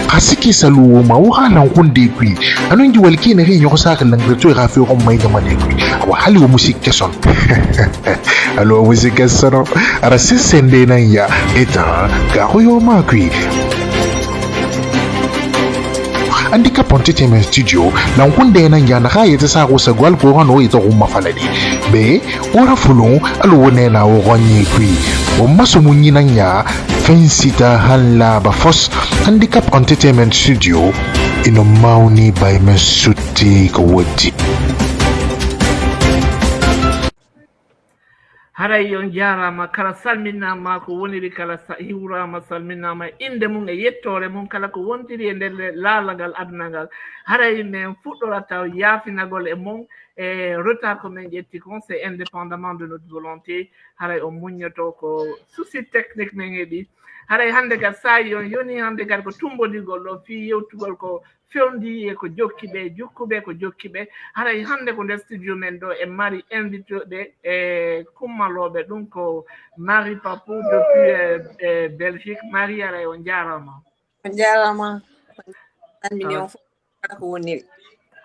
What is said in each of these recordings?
Kasiki salu ma wala hunde kui anu nji walki ne rinyo sa kan ngre to rafi ko mai da mane kui wa hali wa musique son alo musique son ara sende nan ya eta ga hoyo ma kui Handicap Entertainment Studio na nkunde nan ya na khaye ta sa ko sa gwal ko no ita ko mafaladi be ora fulon alo ne na wo gonyi kui o maso munyi nan ya fensita halla ba fos Handicap Entertainment Studio ino mauni by Mesuti Kawati haray yon jarama kala salminama ko woniri kala hiwrama salminama inde mum e yettore mum kala ko wontiri e nder laalagal adunangal haray men fuɗɗorata yaafinagol e mum e retard ko men ƴetti kon c'est indépendamment de notre volonté haray o muñoto ko souci technique men heeɓi haray hande kadi sa yon yoni hande kadi ko tumbodigol ɗo fi yewtugol ko fewndi e ko jokkiɓe jukkuɓe ko jokkiɓe haray hande ko nder studio men ɗo e mari invité ɓe e kummaloɓe ɗum ko Marie Papou depuis Belgique Marie aray on jarama ko woni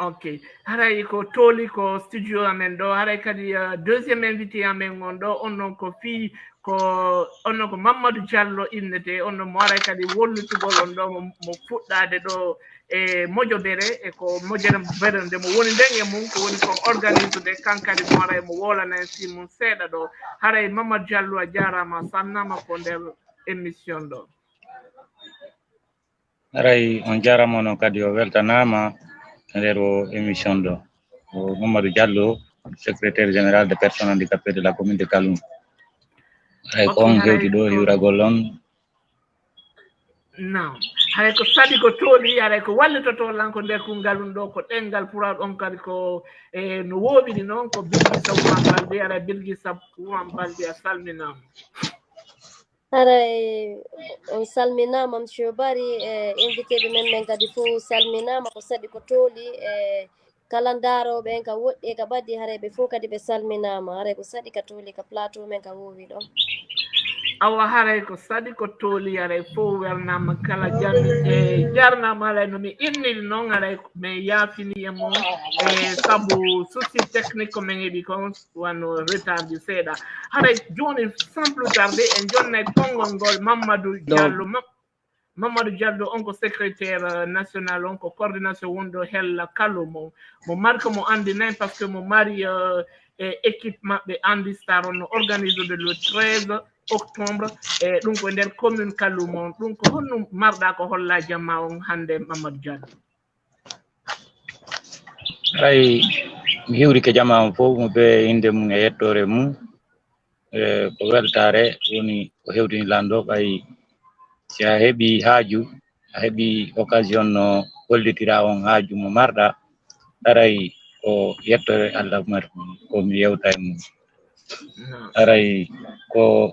ok haray ko tooli ko studio amen ɗo haray kadi deuxième invité amen on ɗo on noon ko fii ko on noon ko Mamadou Diallo innete on noon mo aray kadi wollutugol on ɗo mo fuɗɗade ɗo e mojobere e ko mojobere nde mo woni nden e mum ko woni ko organise de kankadi mo aray mo wolana si mum seeɗa ɗo haray Mamadou Diallo a jarama sannama ko nder émission ɗo haray on jarama noon kadi o weltanama nder o émission ɗo o Mamadou Diallo secrétaire général des personnes handicapées de la commune de Kaloum haray ko on hewti ɗo hiwragol on non haray ko sadi ko tooli haray ko wallitoto lanko nder kungalum ɗo ko ɗengal puraɗ on kadi ko e no woɓiri noon ko Bilgisa Wuman Balde haray Bilgisa Wuman Balde a salminama haray on salminama monsieur Bari e invité ɓe men kadi fo salminama ko sadi ko tooli e kala ndaroɓe en ka woɗɗi ka baddi haray ɓe fof kadi ɓe salminama haray ko sadi ka tooli ka plateau men ka wowi ɗon awa haray ko sadi ko tooli haray fof wernama kala janni e jarnama haray nomi inniri noon haray min yaafini e mum e saabu souci technique ko min heeɓi kon wano retardi seeɗa haray joni sans plus tarde en jonnay konngol ngol Mamadou Diallo on ko secrétaire national on ko coordination wonɗo hella Kaloum mo marque mo andi nayi par ce que mo mari équipe maɓɓe Andi Star on no organise le 13 octobre e ɗum ko nder commune Kaloum on ɗum ko honno marɗa ko holla jamma on hande Mamadou Diallo haray mi hiwrike jama on fof mo be inde mum e yettore mum ko weltare woni ko hewtini lando ɓay si a heeɓi haaju a heeɓi occasion no hollitira on haaju mo marɗa aray ko yettore Allah ko mi yewta e mum aray ko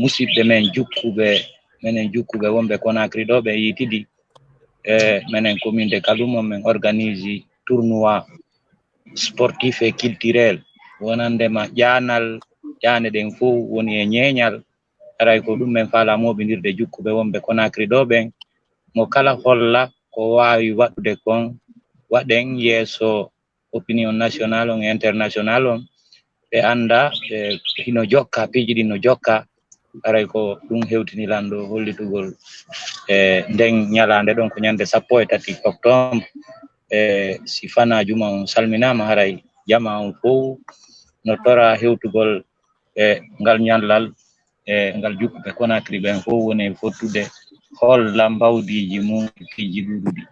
musidɓe men jukkuɓe wonɓe Conakry ɗo ɓe yitidi e menen commune de Kaloum men organise tournoi sportif et culturel wonandema ƴaane ɗen fof woni e ñeeñal aray ko ɗum men faala moɓidirde jukkuɓe wonɓe Conakry ɗo ɓen mo kala holla ko wawi waɗude kon waɗen yeeso opinion national on e international on ɓe anda hino jokka piiji ɗi no jokka aray ko ɗum hewtini lanɗo hollitugol e nden ñalande ɗon ko ñande 13 octobre e si fanajuma on salminama haray jama on fof no tora hewtugol e ngal ñallal e ngal jukkuɓe Conakry ɓen fof woni fottude holla mbawdiji mum piiji ɗuɗuɗi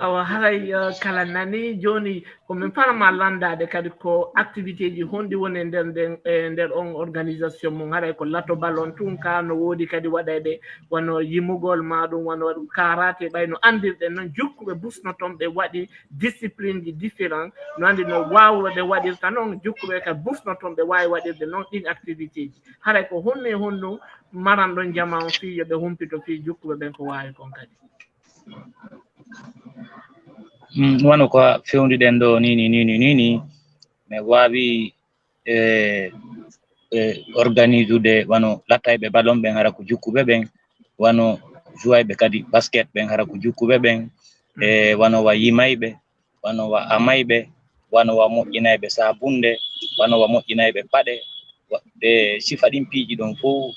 awa haray kala nani joni komin farma landade kadi ko activité ji honɗi woni nder on organisation mum haray ko lato ballon tun ka no woodi kadi waɗede wono yimugol maɗum wono waɗu karate ɓayno andirɗen noon jukkuɓe busnoton ɓe waɗi discipline ji différent no andi no wawde waɗirta noon jukkuɓe kadi busnoton ɓe wawi waɗirde noon ɗin activité ji haray ko honno honno maranɗon jama on fi yoɓe humpito fi jukkuɓe ɓen ko wawi kon kadi wano ko fewndiɗen ɗo nini mi wawi organise ude wano lattayɓe ballon ɓen hara ko jukkuɓe ɓen wano jouayɓe kadi basket ɓen hara ko jukkuɓe ɓen e wanowa yimayɓe wanowa amayɓe wanowa moƴƴinayɓe sabunde wanowa moƴƴinayɓe paɗe ɓe sifa ɗin piiji ɗon fof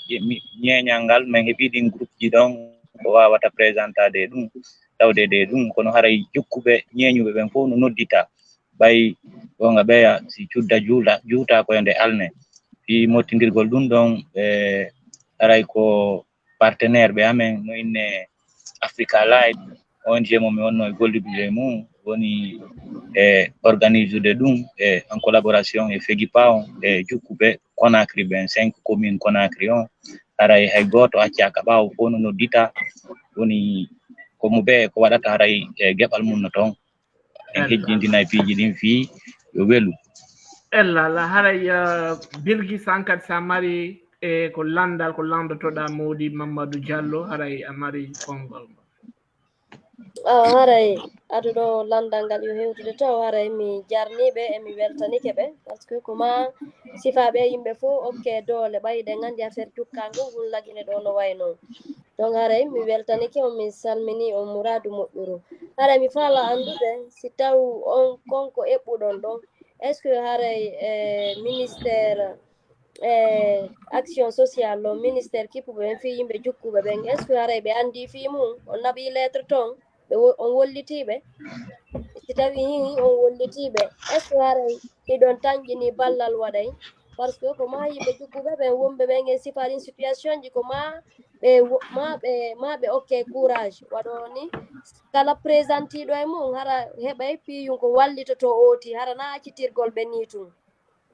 ñeeñal ngal min heɓi ɗin groupe ji ɗon ko wawata présentade ɗum tawdede ɗum kono haray jukkuɓe ñeeñuɓe ɓen fof no noddita ɓay gonga ɓeya si cudda juuta koye nde alne fi mottidirgol ɗum ɗon haray ko partenaire ɓe amen no inne Africa Light ONG mo mi wonno e gollidude mum woni organise de ɗum en collaboration e FEGIPA e jukkuɓe Conakry ɓen 5 commune Conakry on haray hay goto accaka ɓawo fof no noddita woni komo ɓe ko waɗata haray geɓal mum no toon en hejjindina piiji ɗin fi yo welu ella haray Bilgi sankat sa mari e ko landal ko landotoɗa Mody Mamadou Diallo haray a mari konngol haray aduɗo landal ngal yo hewtude taw haray mi jarniɓe emi weltanike ɓe par ce que koma sifaɓe yimɓe fof okke doole ɓayde gandi affaire cukkangu ngun lagine ɗo no way noon donc haray mi weltanike on mi salmini on Mouradou moƴƴuru haray mi faala andude si taw on konko eɓɓuɗon ɗon est ce que haray ministére action sociale ɗon ministére kippuɓe ɓen fi yimɓe jukkuɓe ɓen est ce que haray ɓe andi fi mum on naɓi lettre toon on wollitiɓe si tawi on wollitiɓe est ce que haray ɗiɗon tanƴini ballal waɗay par ce que ko ma yimɓe jukkuɓe ɓen wonɓe ɓen e sifarin situation ji ko ma ɓe okke courage waɗoni kala présentiɗo e mum hara heɓay piyum ko wallitoto ooti hara na accitirgol ɓe ni tun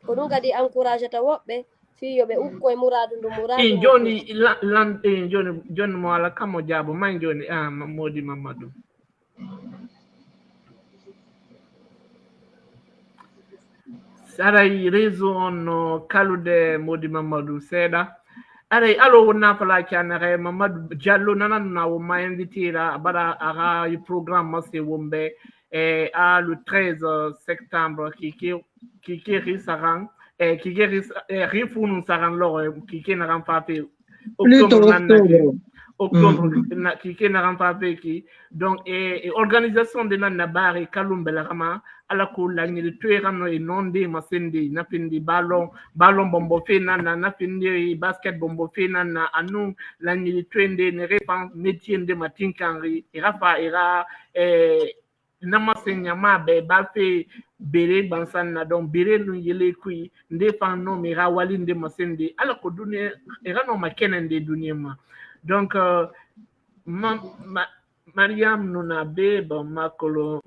ko ɗum kadi encourage ta woɓɓe fiyo ɓe ukko e Mouradou ndu Mouradou joni mo ala kamo jaabo man joni Mody Mamadou aray réseau on no kalude Mody Mamadou seeɗa aray alo wonna fala canere Mamadou Diallo nananna wonma invitira mbaɗa ara programme masse wonɓe e le 13 septembre kikeri saran kikeri rifunu saran loro kikenaran pape octobre kikenaran pape ki donc e organisation de nan nabari kalumbela kama ala ko lañiri toyranno e nonde masende napindi ballon bombo fe nanna napindi basket bombo fe nanna anu lañiri toyende ne repan métier de matinkanri irafa ira namasenya mabe bafe bere bansanna donc bere no yele kui ndefa no mi rawali nde masende ala ko dunia era no makenen de dunia ma donc Mariam Nuna Beba Makolo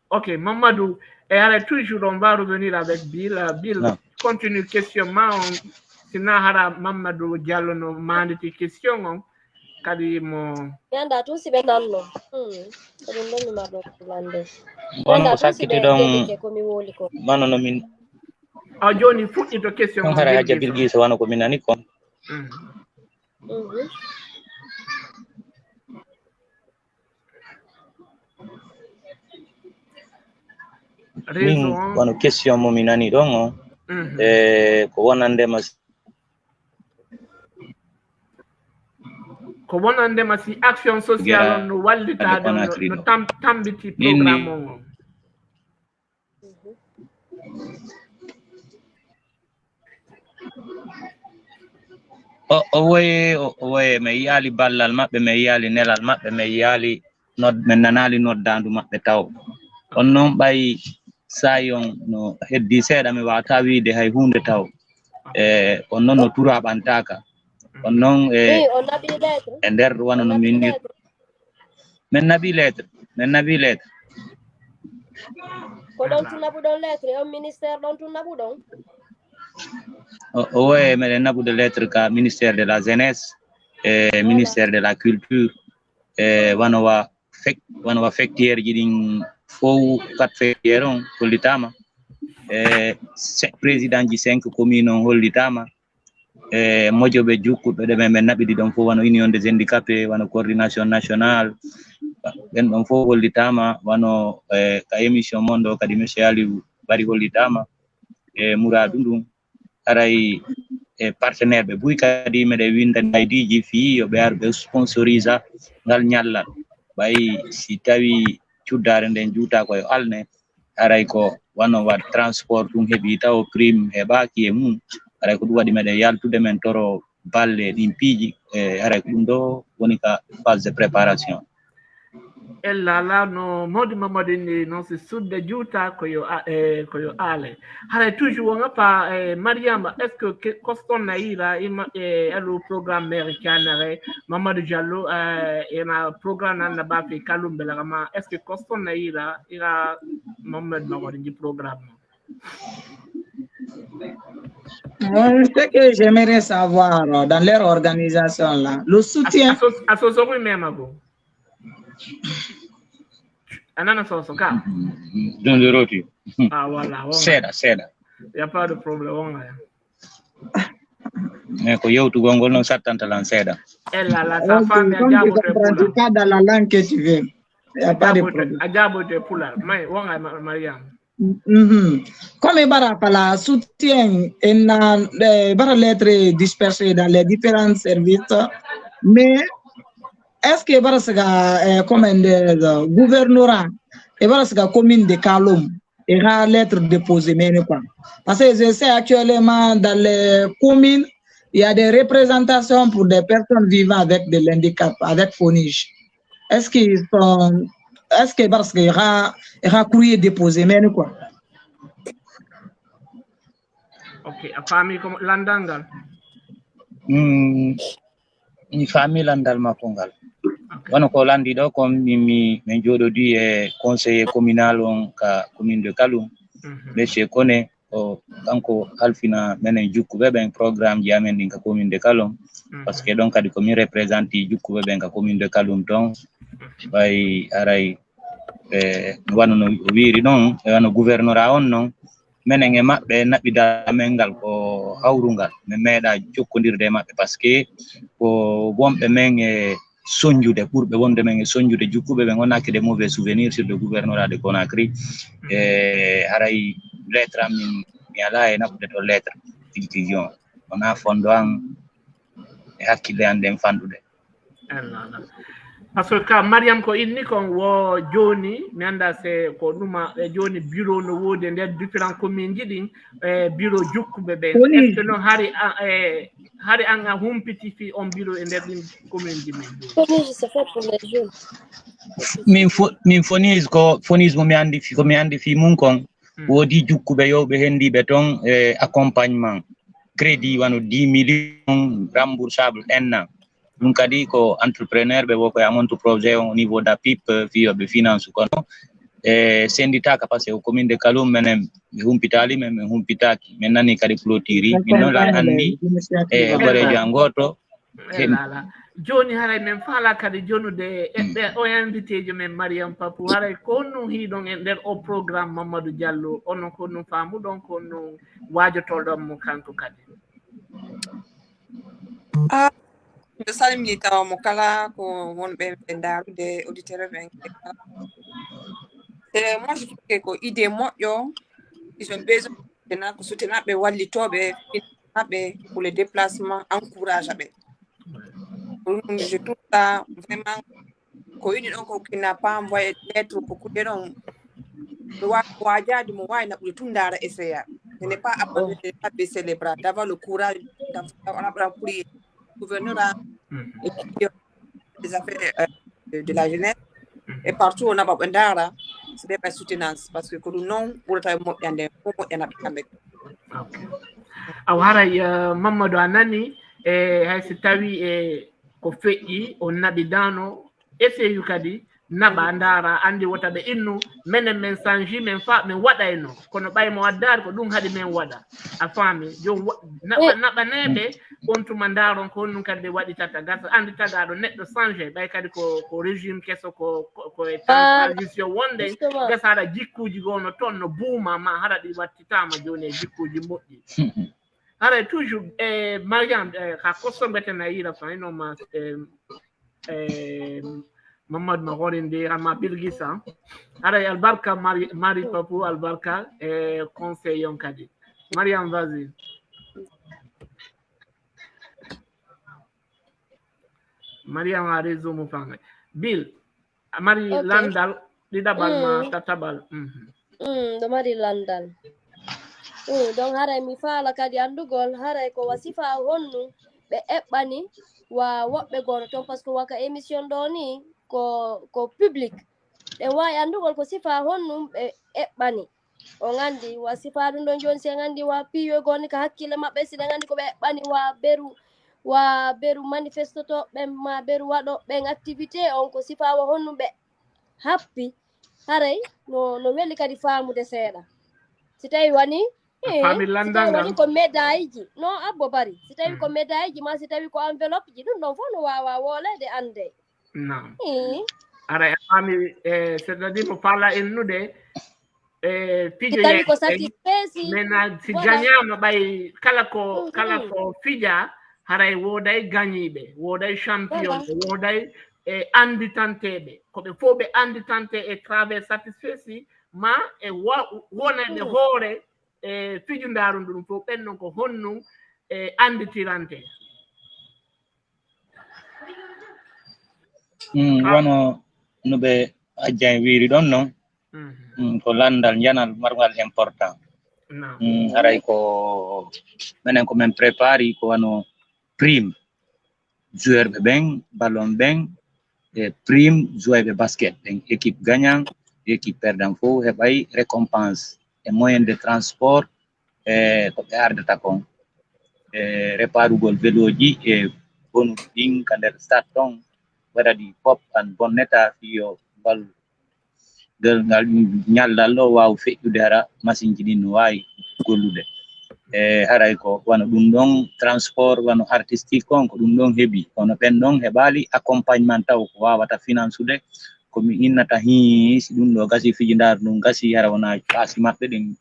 ok Mamadou et allez toujours on va revenir avec Bill continue questionnement sina hara Mamadou Diallo no manditi question on kadi mo yanda tu sibe nanno kadi non ma do lande bon ko sakkiti ɗon mano no min joni fuɗɗito question on hara hajja Bilgi so wano ko min nani ko min wano question mo mi nani ɗon o ko wonandema si action sociale no wallita ɗon no tambiti programme o o woye mi yiyali ballal maɓɓe mi yiyali nelal maɓɓe mi yiyali min nanali noddandu maɓɓe taw on noon ɓay sayon no heddi seeɗa mi wawata wiide hay hunde taw on noon no tura ɓantaka on noon e nder wano no min naɓi lettre ko ɗon tun naɓuɗon lettre on ministére ɗon tun naɓuɗon o woye meɗen naɓude lettre ka ministère de la jeunesse e ministère de la culture e wanowa fectiére ji ɗin fof 4 fectiére on hollitama e président ji 5 commune on hollitama e mojoɓe jukkuɓe ɗe men naɓiɗi ɗon fof wano union des handicapés wano coordination nationale ɓen ɗon fof hollitama wano ka émission mon ɗo kadi monsieur Aliou Bari hollitama e Mouradou ndum haray e partenaire ɓe buy kadi meɗe winda gaydiji fi yo ɓe ar ɓe sponsorisa ngal ñallal ɓay si tawi cuddare nden juuta koye alne aray ko wano wat transport ɗum heeɓi taw prime heɓaki e mum aray ko ɗum waɗi meɗe yaltude men toro balle ɗin piiji e aray ko ɗum ɗo woni ka phase de préparation ella la no modi mamadi ni non si sudde juuta koyo ale hara toujours wonga pa Mariama est ce que coston na ira ima elu programme américain Mamadou Diallo ina programme na ba fi kalumbe la ma est ce que coston na ira Mamadou mamadi ni programme Ce que j'aimerais savoir dans leur organisation là, le soutien. Association même ago. Anana soso ka. Don de roti. Ah voilà. Seda. Y a pas de problème wonga. Ko yewtu gongol non sattantalan seda. Elle la sa femme a jabo de pula. Dans la langue que tu veux. Y a pas de problème. A jabo de pula. Mais wonga Mariam. Comme bara pala soutien en bara lettres dispersées dans les différents services, mais est-ce que bara saga comme le gouvernorat et bara saga commune de Kaloum et la lettre déposée mais quoi parce que je sais actuellement dans les communes il y a des représentations pour des personnes vivant avec de l'handicap avec phonige. Est-ce que parce qu'il y aura courrier déposé mais quoi? Ok, a famille comme landangal. Ni famille landal makongal. Wano ko landi do comme mi jododi e conseiller communal on ka commune de Kaloum. Monsieur Kone o kanko halfina menen jukkube ben programme ji amen din ka commune de Kaloum parce que donc kadi ko mi représente jukkube ben ka commune de Kaloum ton bay aray wano no wiri non e wano gouvernorat on non menen e mabbe nabida mengal ko hawrungal me meeda jokkondirde mabbe parce que ko wonbe men e sonjude ɓurɓe wonde men e sonjude jukkube ɓe gonaki des mauvais souvenirs sur le gouvernorat de Conakry haray lettre am mi ala e naɓude to lettre tigi wona fondo an e hakkille an nden fanɗude parce que Mariam ko inni kon wo joni mi anda se ko ɗuma joni bureau no wodi e nder différents communes ji ɗin bureau jukkuɓe ɓen est ce que noon hari an a humpiti fi on bureau e nder ɗin commune ji men Fonige c'est fait pour les jeunes. min fonise ko fonise mo mi andi fi mum kon wodi jukkuɓe yowɓe hendiɓe ton accompagnement crédit wano 10 millions remboursable un an ɗum kadi ko entrepreneur ɓe wo koye amonto projet au niveau d'APIP fiyoɓe finance kono senditaka parce que commune de Kaloum menen ɓe humpitali men min humpitaki min nani kadi clôturi min noon la anndi e gorejo an goto joni haray men faala kadi jonude ɓe o invité jo men Mariam Papou haray ko non hiiɗon e nder o programme Mamadou Diallo onon ko non faamuɗon ko non wajotoɗon mo kanko kadi mi salmini tawa mo kala ko wonɓe ɓe ndarude auditeur ɓen moi je trouve que ko idée moƴƴo ils ont besoin de ko soutenaɓe wallitoɓe finaɓe pour le déplacement encourage ɓe je trouve ça vraiment ko yiɗi ɗon ko kina pas envoyé lettre ko kuɗe ɗon wajade mo wawi naɓude tun dara essaya ce n'est pas après de baisser les bras d'avoir le courage d'avoir prié gouvernorat et des affaires de la jeunesse et partout on a pas d'ara c'est des soutenance parce que ko non ɓurata moƴƴande ko moƴƴanaɓe kamɓe a waray Mamadou a nani e hayso tawi ko feƴƴi on naɓi dano essayu kadi naɓa ndara andi wota ɓe innu menen men sangi men min waɗayno kono ɓaymo waddare ko ɗum haɗi men waɗa a faami joni naɓaneɓe on tuma ndaron ko honɗum kadi ɓe waɗitata gasa andi tagaɗo neɗɗo changé ɓay kadi ko régime kesso koye transition wonde gasa haɗa jikkuji gono toon no buuma ma haɗa ɗi wattitama joni e jikkuji moƴƴi haɗa toujours Mariam ka kostombeten a yiira faynoma Mamadou ma horinde ama Bilgisa haɗa albarka Mari Papou albarka conseil on kadi Mariam vas-y Maria nga rezo mo fanga Bill amari Okay. landal didabal ma tatabal do mari landal donc haray mi faala kadi andugol haray ko wasifa honnu ɓe eɓɓani wa woɓɓe gono toon par ce que waka émission ɗo ni ko public ɓe wawi andugol ko sifa honnum ɓe eɓɓani on andi wa sifa ɗum ɗon joni si en andi wa piyo goni ko hakkille maɓɓe siɗen andi ko ɓe eɓɓani wa beru manifestotoɓe ma beru waɗoɓen activité on ko sifa wa honnum ɓe happi haray no weli kadi famude seeɗa si tawi wani si tawi wani ko médaille ji non abbo bari si tawi ko médaille ji ma si tawi ko enveloppe ji ɗum ɗon fof no wawa wolede ande non ara ami c'est-à-dire mo fala ennude fijo tawi ko satisfeesi mena si gagnama ɓay kala ko fija haray woday gañiɓe woday champion woday anditanteɓe koɓe fof ɓe anditante e travers satisfeesi ma e wonede hoore fiju ndaru ɗum fof ɓennon ko honnum anditirante wono no ɓe ajjan wiiri ɗon noon ko landal janal margal important haray ko minen ko min prépari ko wano prime joueur ɓe ɓen ballon ɓen e prime joueur ɓe basket ɓen équipe gagnant équipe perdant fof heɓay récompense e moyen de transport ko ɓe ardata kon réparugol véloji e bonuji ɗin ka nder stade ɗon waɗaɗi pop an bonneta fiyo bal ngal ñaldal ɗo wawa feƴƴude hara machine ji ɗin no wawi gollude haray ko wano ɗum ɗon transport wano artistique on ko ɗum ɗon heeɓi kono ɓen ɗon heɓali accompagnement taw ko wawata financude komi innata si ɗum ɗo gasi fijindar ɗum gasi hara wona paasi maɓɓe ɗin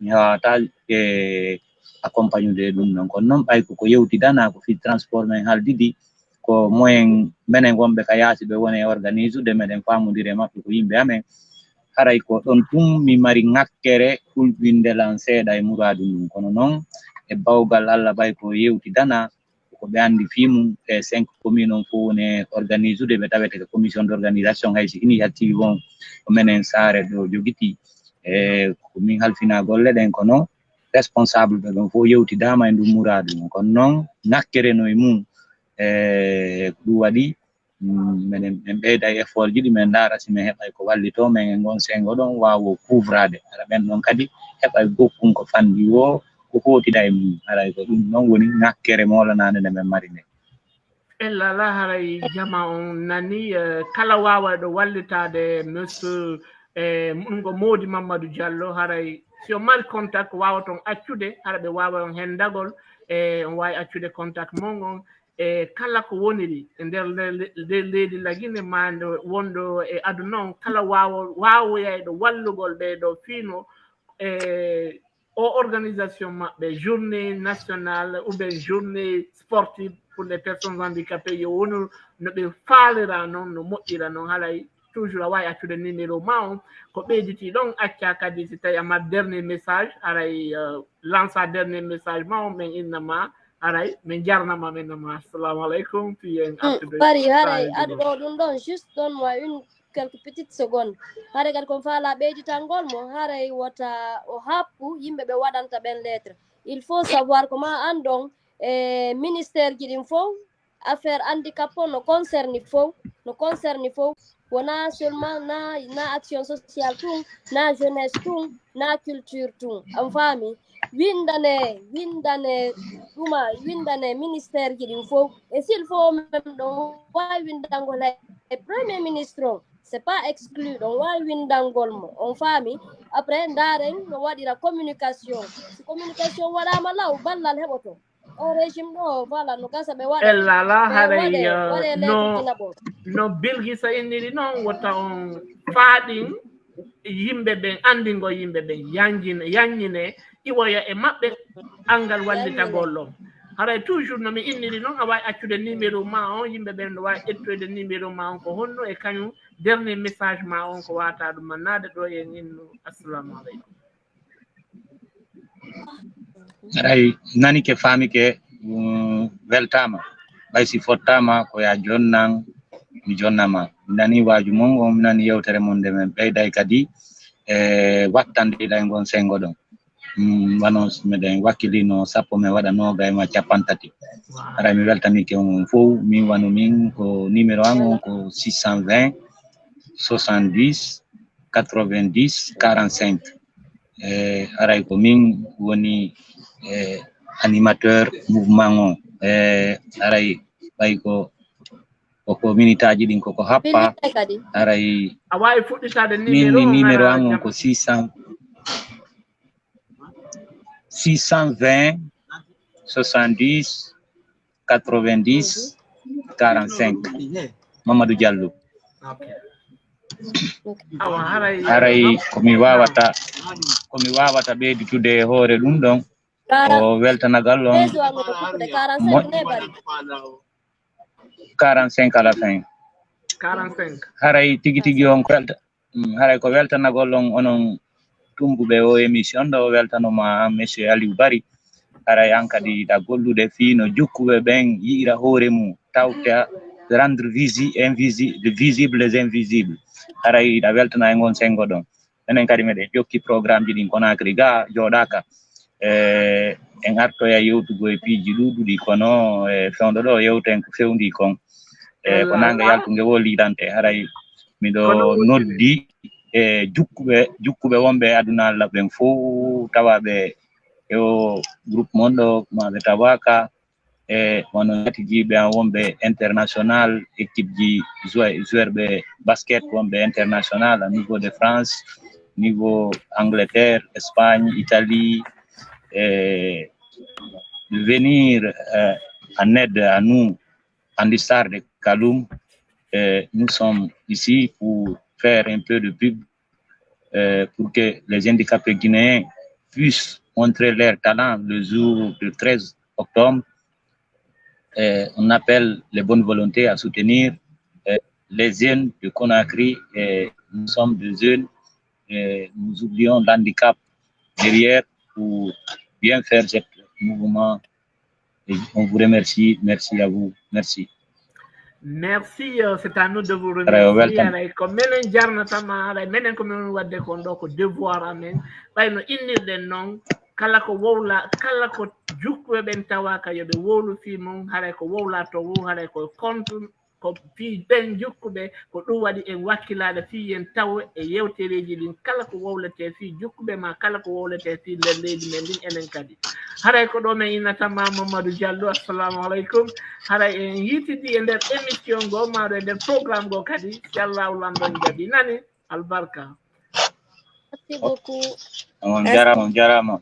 mi hewata accompagnude ɗum ɗon kono noon ɓay koko yewtidana ko fi transport men haaldidi ko moyen menen wonɓe ka yaasi ɓe woni organise ude meɗen famodire maɓɓe ko yimɓe amen haray ko ɗon tum mi mari ŋakkere hulɓindelan seeɗa e muradu mum kono noon e bawgal Allah ɓay ko yewtidana ko ɓe andi fimum e 5 commune on fof woni organise ude ɓe tawete ko commission d' organisation haysi ini hatti won ko menen saare ɗo jogiti ko min halfina golle ɗen kono responsable ɓe ɗon fof yewtidama e ndu muradu mum kono noon ŋakkere no e mum ɗum waɗi minen min ɓeyda e effort ji ɗi min ndaara si min heɓay ko wallito men e ngon sengo ɗon wawo couvrade hara ɓen ɗon kadi heɓay gokkun ko fandi o ko hotiɗa e mum haray ko ɗum noon woni ŋakkere molanade nde min mari nde ellala haray jama on nani kala wawaɗo wallitade monsieur ɗum ko Mody Mamadou Diallo haray si o mari contact wawaton accude hara ɓe wawa on hendagol on wawi accude contact mon on kala ko woniri e nder leydi lagine ma wonɗo e aduna on kala wawoyayɗo wallugol ɓeɗo fiino o organisation maɓɓe journée nationale ou bien journée sportive pour les personnes handicapées yo wonu no ɓe faalira noon no moƴƴira noon halay toujours a wawi accude numéro ma on ko ɓeyditi ɗon acca kadi si tawi ama dernier message aray lança dernier message ma on min innama aray min jarnama min nama assalamu aleykum puis en bari haray aɗa ɗo ɗum ɗon juste ɗon wa une quelques petites secondes haray kadi kon faala ɓeyditangol mo haray wota o happu yimɓe ɓe waɗanta ɓen lettre il faut savoir comment andon ministére ji ɗin fof affaire handicap o no concerne fof wona seulement na action sociale tun na jeunesse tun na culture tun on faami windane ministére ji ɗin fof et s'il faut même ɗon wawi windangol e premier ministre o c'est pas exclu ɗon wawi windangol mo on faami après ndaren no waɗira communication si communication waɗama law ballal heɓoto o régime ɗo voilà no gasa ɓe waɗa ellala haray no Bilgisa inniri noon wotta on faaɗin yimɓe ɓen andingo yimɓe ɓen yanñine iwoya e maɓɓe angal wallitagol ɗon haray toujours nomi inniri noon a wawi accude numéro ma on yimɓe ɓen no wawi ƴettoyde numéro ma on ko honno e kañum dernier message ma on ko wata ɗum mannade ɗo en innu assalamu aleykum aray nani ke faami ke weltama ɓay si fottama ko ya jonnan mi jonnama mi nani waaju mon mi nani yewtere mon nde men ɓeyday kadi wattande ɗay ngon sengo ɗon wano meɗen wakkilino sappo min waɗa nogay ma 50 ara mi weltanike on fof min wano min ko numéro an on ko 620 70 90 45 aray ko min woni animateur mouvement on aray ɓay ko minitaji ɗin koko happa aray a wawi fuɗɗitade min ni numéro an on ko 620 70 90 45 Mamadou Diallo. Haray komi wawata ɓeyditude hoore ɗum ɗon o weltanagal on 45 à la fin 45 haray tigi on ko haray ko weltanagol on onon tumbuɓe o émission ɗo o weltanoma monsieur Aliou Bari haray an kadi ɗa gollude fino jokkuɓe ɓen yiira hoore mum tawta rendre visible les invisibles haray ɗa weltana e ngon sengo ɗon enen kadi meɗen jokki programme ji ɗin Conakry ga joɗaka en artoya yewtugo e piiji ɗuɗuɗi kono fewdo ɗo yewten ko fewndi kon ko nanga yaltuge wolidante haray miɗo noddi jukkuɓe wonɓe aduna Allah ɓen fof tawaɓe o groupe mon ɗo maɓe tawaka wono yatijiɓe an wonɓe international équipe ji joueur ɓe basket wonɓe international à niveau de France niveau Angleterre Espagne Italie venir en aide à nous Andissar de Kaloum. Nous sommes ici pour faire un peu de pub pour que les handicapés guinéens puissent montrer leur talent le jour du 13 octobre. On appelle les bonnes volontés à soutenir les jeunes de Conakry. Nous sommes des jeunes, nous oublions l'handicap derrière pour bien faire ce mouvement. Et on vous remercie. Merci à vous. Merci. Merci, c'est à nous de vous remercier. Comme menen jarnatama menen ko men wadde kon do ko devoir amen bayno innirden non kala ko wowla kala ko jukkuɓe ɓen tawaka yoɓe wowlu fi mum haray ko wowla to haray ko compte ko fi ɓen jukkuɓe ko ɗum waɗi en wakkilade fi en taw e yewtereji ɗin kala ko wowlete fi jukkuɓe ma kala ko wowlete fi nder leydi men ɗin enen kadi haray ko ɗo men innatama Mamadou Diallo assalamu aleykum haray en yitidi e nder émission go maɗo e nder programme go kadi inchallahu lamɗon jaaɓi nani albarka. Merci beaucoup. On jarama.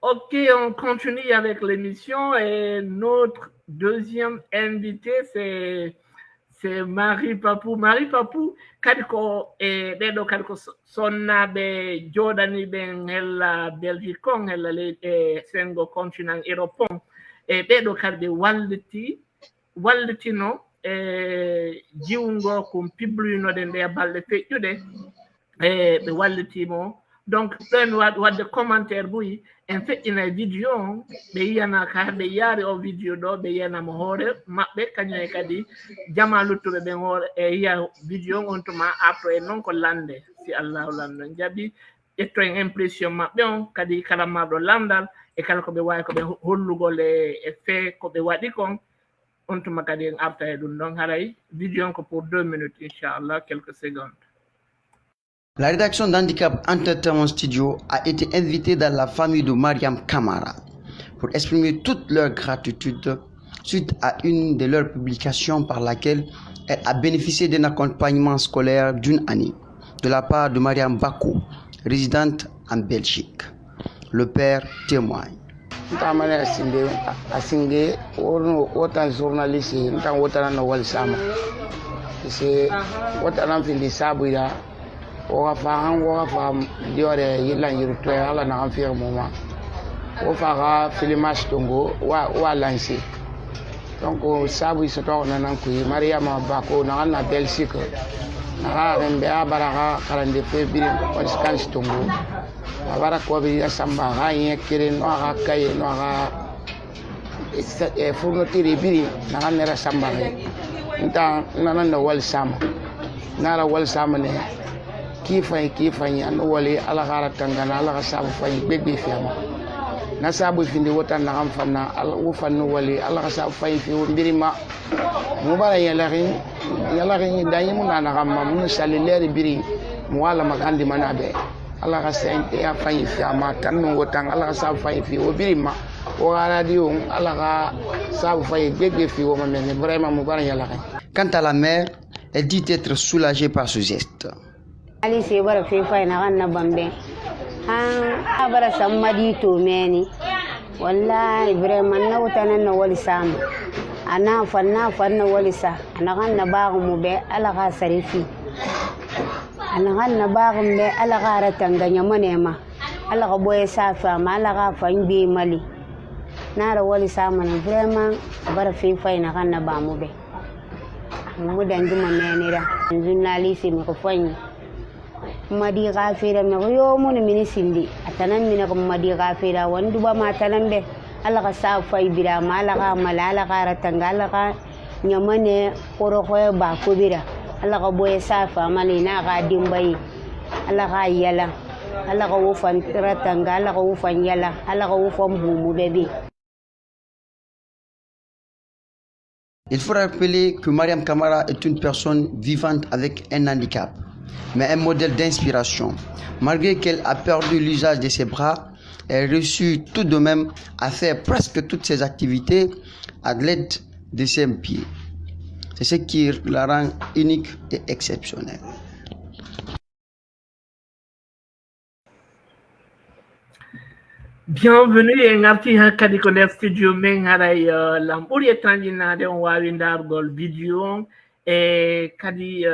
Ok, on continue avec l'émission et notre deuxième invité c'est Marie Papou. Marie Papou, kadi ko ɗeɗo kadi ko sonnaɓe joɗaniɓe hella Belgique on hella sengo continent Europe on ɓeɗo kadi ɓe wallitino jiwngo ko pibluyinode nde balɗe feƴƴuɗe ɓe wallitimo donc ɗon wadde commentaire buyi en feƴƴina vidéo on ɓe yiyana ka ɓe yaari o vidéo ɗo ɓe yiyanamo hoore maɓɓe kañum e kadi jama luttuɓe ɓen hoore yiya vidéo on tuma apto e noon ko lande si allahu lamɗon jaaɓi ƴetto en impression maɓɓe on kadi kala marɗo landal e kala ko ɓe wawi ko ɓe hollugol e fait ko ɓe waɗi kon on tuma kadi en arta e ɗum ɗon haray vidéo on ko pour 2 minutes inchallah quelques secondes. La rédaction d'Handicap Entertainment Studio a été invitée dans la famille de Mariam Kamara pour exprimer toute leur gratitude suite à une de leurs publications par laquelle elle a bénéficié d'un accompagnement scolaire d'une année de la part de Mariam Bako, résidente en Belgique. Le père témoigne. Autant journaliste, autant Noël Sama. C'est autant de Sabouya. O fa diore yilan yurto ala na an fier moment o fa filmage tongo wa lancer donc sabu so to nan ko Mariama Bako na Belgique na rembe abara karande fe birim o scan tongo abara ko bi samba ha yen kire no ha kay no ha fourniture biri na nera samba nta nana wal sama nara wal sama ne kifai an wali ala gara tangana ala ga sabu fay bebe fiama na sabu findi wota na am fanna ala wo fanno wali ala ga sabu fay fi mbiri ma mu bara yala rin dayi mu na gamma mu salileri biri mu wala magandi manabe ala ga sente ya fay fiama tanno wota ala ga sabu fay fi o biri ma o radio ala ga sabu fay bebe fi o ma men vraiment mu bara yala rin. Quant à la mère, elle dit être soulagée par ce geste. Ali se bara fefa na ganna bambe han bara sammadi to meni wallahi vraiment na wutana na wali sam ana fanna wali sa ana ganna baagu mu be ala ga sarifi ana ganna baagu be ala ga ratanganya manema ala ga boye safa ma ala ga fanbe mali nara wali sam na vraiment bara fefa na ganna ba mu be mu dangi meni ra journaliste mi ko fanyi madi gafira me yo mun mini sindi atanan mina ko madi gafira wandu ba matanan be ala ka sa fay bira mala ka malala ka ratangala ka nyamane koro ko ba ko bira ala ka boye safa malina ka dimbai ala ka yala ala ka wo fan ratangala ka wo fan yala ala ka wo fan bumu bebe. Il faut rappeler que Mariam Kamara est une personne vivante avec un handicap, mais un modèle d'inspiration. Malgré qu'elle a perdu l'usage de ses bras, elle réussit tout de même à faire presque toutes ses activités à l'aide de ses pieds. C'est ce qui la rend unique et exceptionnelle. Bienvenue e ngarti ha kadi ko nder studio men haray lam ɓuri e tanjinade on wawi dargol vidéo e kadi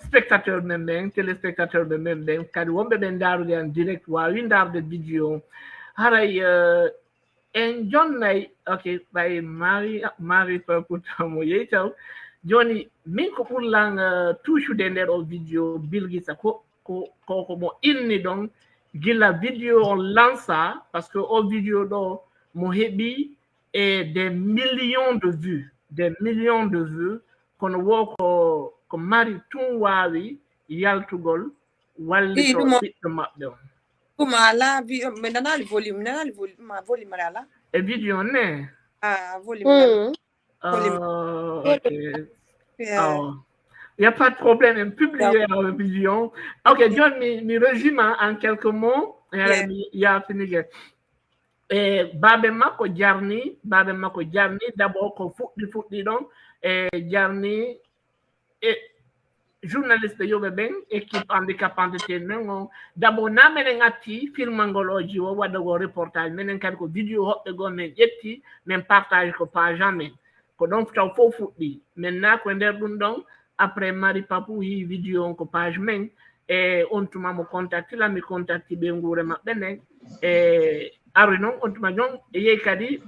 spectateur men ɓen téléspectateur ɓe men ɓen kadi wonɓe ɓen darude en direct wawi darde vidéo haray en jonnay ok ɓay mari paputamo yeytaw joni min ko ɓurlan touchude nder o vidéo bilgisa koko mo inni ɗon gila vidéo on lança parce que au vidéo do mo hebi et des millions de vues kono wo ko mari tun wawi yaltugol walli to ɓiɗɗo maɓɓe on kuma ala mi nanali volume ala e vidéo ne volume okay. Il n'y a pas de problème, publier la vidéo. Ok, John, mi résume en quelques mots. Il y a fini. Babe mako jarni, d'abord ko fuɗɗi ɗon jarni journaliste yoɓe ɓen équipe handicap entertainment d'abord na menen atti filmangol o jiwo waɗago reportage menen kadi ko vidéo hoɓɓe goo men ƴetti min partage ko page amen ko ɗon taw fof fuɗɗi maintenant ko nder ɗum ɗon après mari papu yi vidéo on ko page men e on tuma mo contacti la mi contacti ɓe nguure maɓɓe nen e ari noon on tuma jon e yehi kadi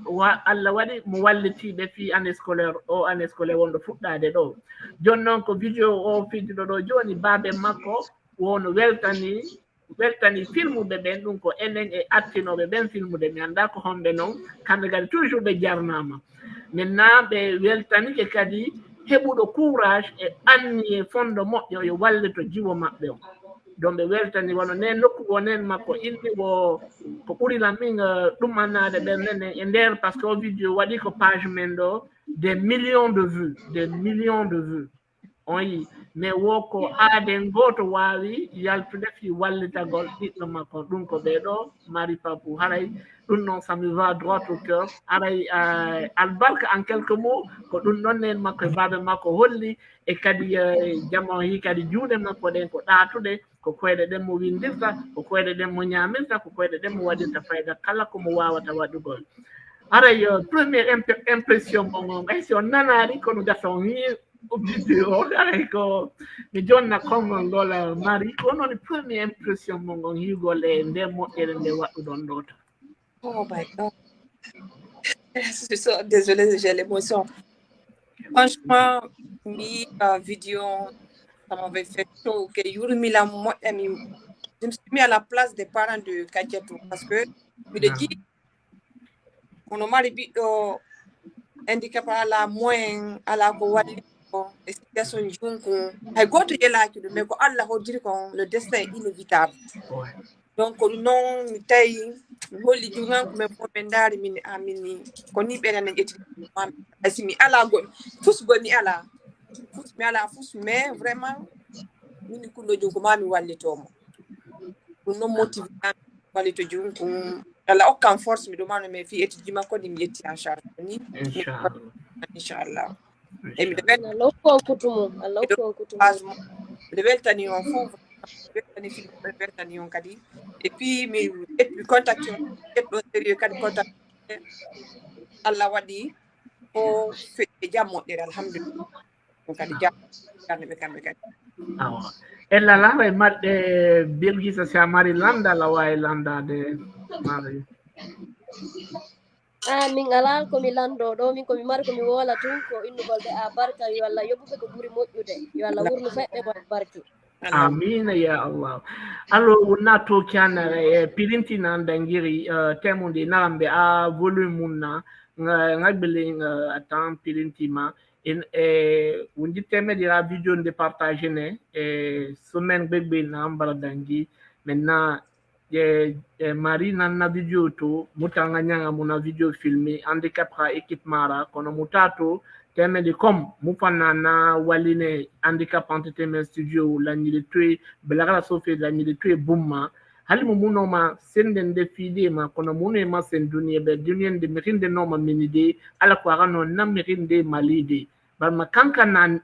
Allah waɗi mo wallitiɓe fi année scolaire wonɗo fuɗɗade ɗo joni noon ko vidéo o fiddiɗo ɗo joni baabe makko wono weltani filmuɓe ɓen ɗum ko enen e attinoɓe ɓen filmude mi anda ko honɓe noon kamɓe kadi toujours ɓe jarnama maintenant ɓe weltanike kadi heɓuɗo courage e anni e fondo moƴƴo yo wallito jiwo maɓɓe o donc ɓe weltani wono nen nokkugo nen makko inni ko ɓurilan min ɗumannade ɓen nene e nder par ce que o vidéo waɗi ko page men ɗo des millions de vues on yi mais wo ko aaden goto wawi yaltude fi wallitagol ɓiɗɗo makko ɗum ko ɓeɗo mari papu haray ɗum noon ça me va droit au cœur haray albarka en quelques mots ko ɗum ɗon nen makko e baabe makko holli e kadi jamon hi kadi juuɗe makko ɗen ko ɗaatuɗe ko koyɗe ɗen mo windirta ko koyɗe ɗen mo ñamirta ko koyɗe ɗen mo waɗirta fayda kala komo wawata waɗugol haray première impression mon hay si on nanari kono gasa on yi vidéo haray ko mi jonna konngol ngol mari ko noon première impression mo ngon higol e nde moƴƴere nde waɗɗuɗon ɗo tan. Oh my God. Je suis désolée, j'ai l'émotion. Franchement, mi vidéo, ça m'avait fait chaud. Je me suis mis à la place des parents de Kadiatou parce que je me dis, ono mari ɓiɗɗo handicap ala moyen ala ko walli ko e situation junku hay goto yelaki ɗum mais ko Allah hoddiri kon le destin est inévitable donc ɗum noon mi tawi mi holli junganko men fof min ndaari min amini ko ni ɓenene ƴettidi si mi ala fusgo mi ala fus mais vraiment min kullo junko ma mi wallitomo ɗum noon motivé wallito junko Allah hokkan force mi ɗumano mais fi étude makko ɗi mi yetti en charge ni inchallah e miɗo weltani on fof weltani on kadi et puis mi contacte ɗo sérieux kadi contacte Allah waɗi ko feƴƴe jam moƴƴere alhamdulillah kadi jamɓe kamɓe kadi awa ella laara marɗe Bilgisa si a mari landa la wawi landade mari min ala komi lando ɗo min komi mari komi wola tun ko innugol ɓe a barka yo Allah yoɓuɓe ko ɓuuri moƴƴude yo Allah wurnu feɓɓe mo barki amina ya Allah alors wonna to kianare pirintina dangiri temude narambe a volume munna ngagbele atan pirintima in wundi temedira video de partager ne semaine bebe na ambara dangi maintenant mari na video to mutanga nyanga muna video filmé handicap ra équipe mara kono mutato temedi comme mufana na waline handicap entertainment studio la nyilitwe belagala sofe la nyilitwe bumma hali muno ma senden de fide ma kono muno ma senduni be dunien de mirinde no ma minide ala ko agano na mirinde malide ba makanka na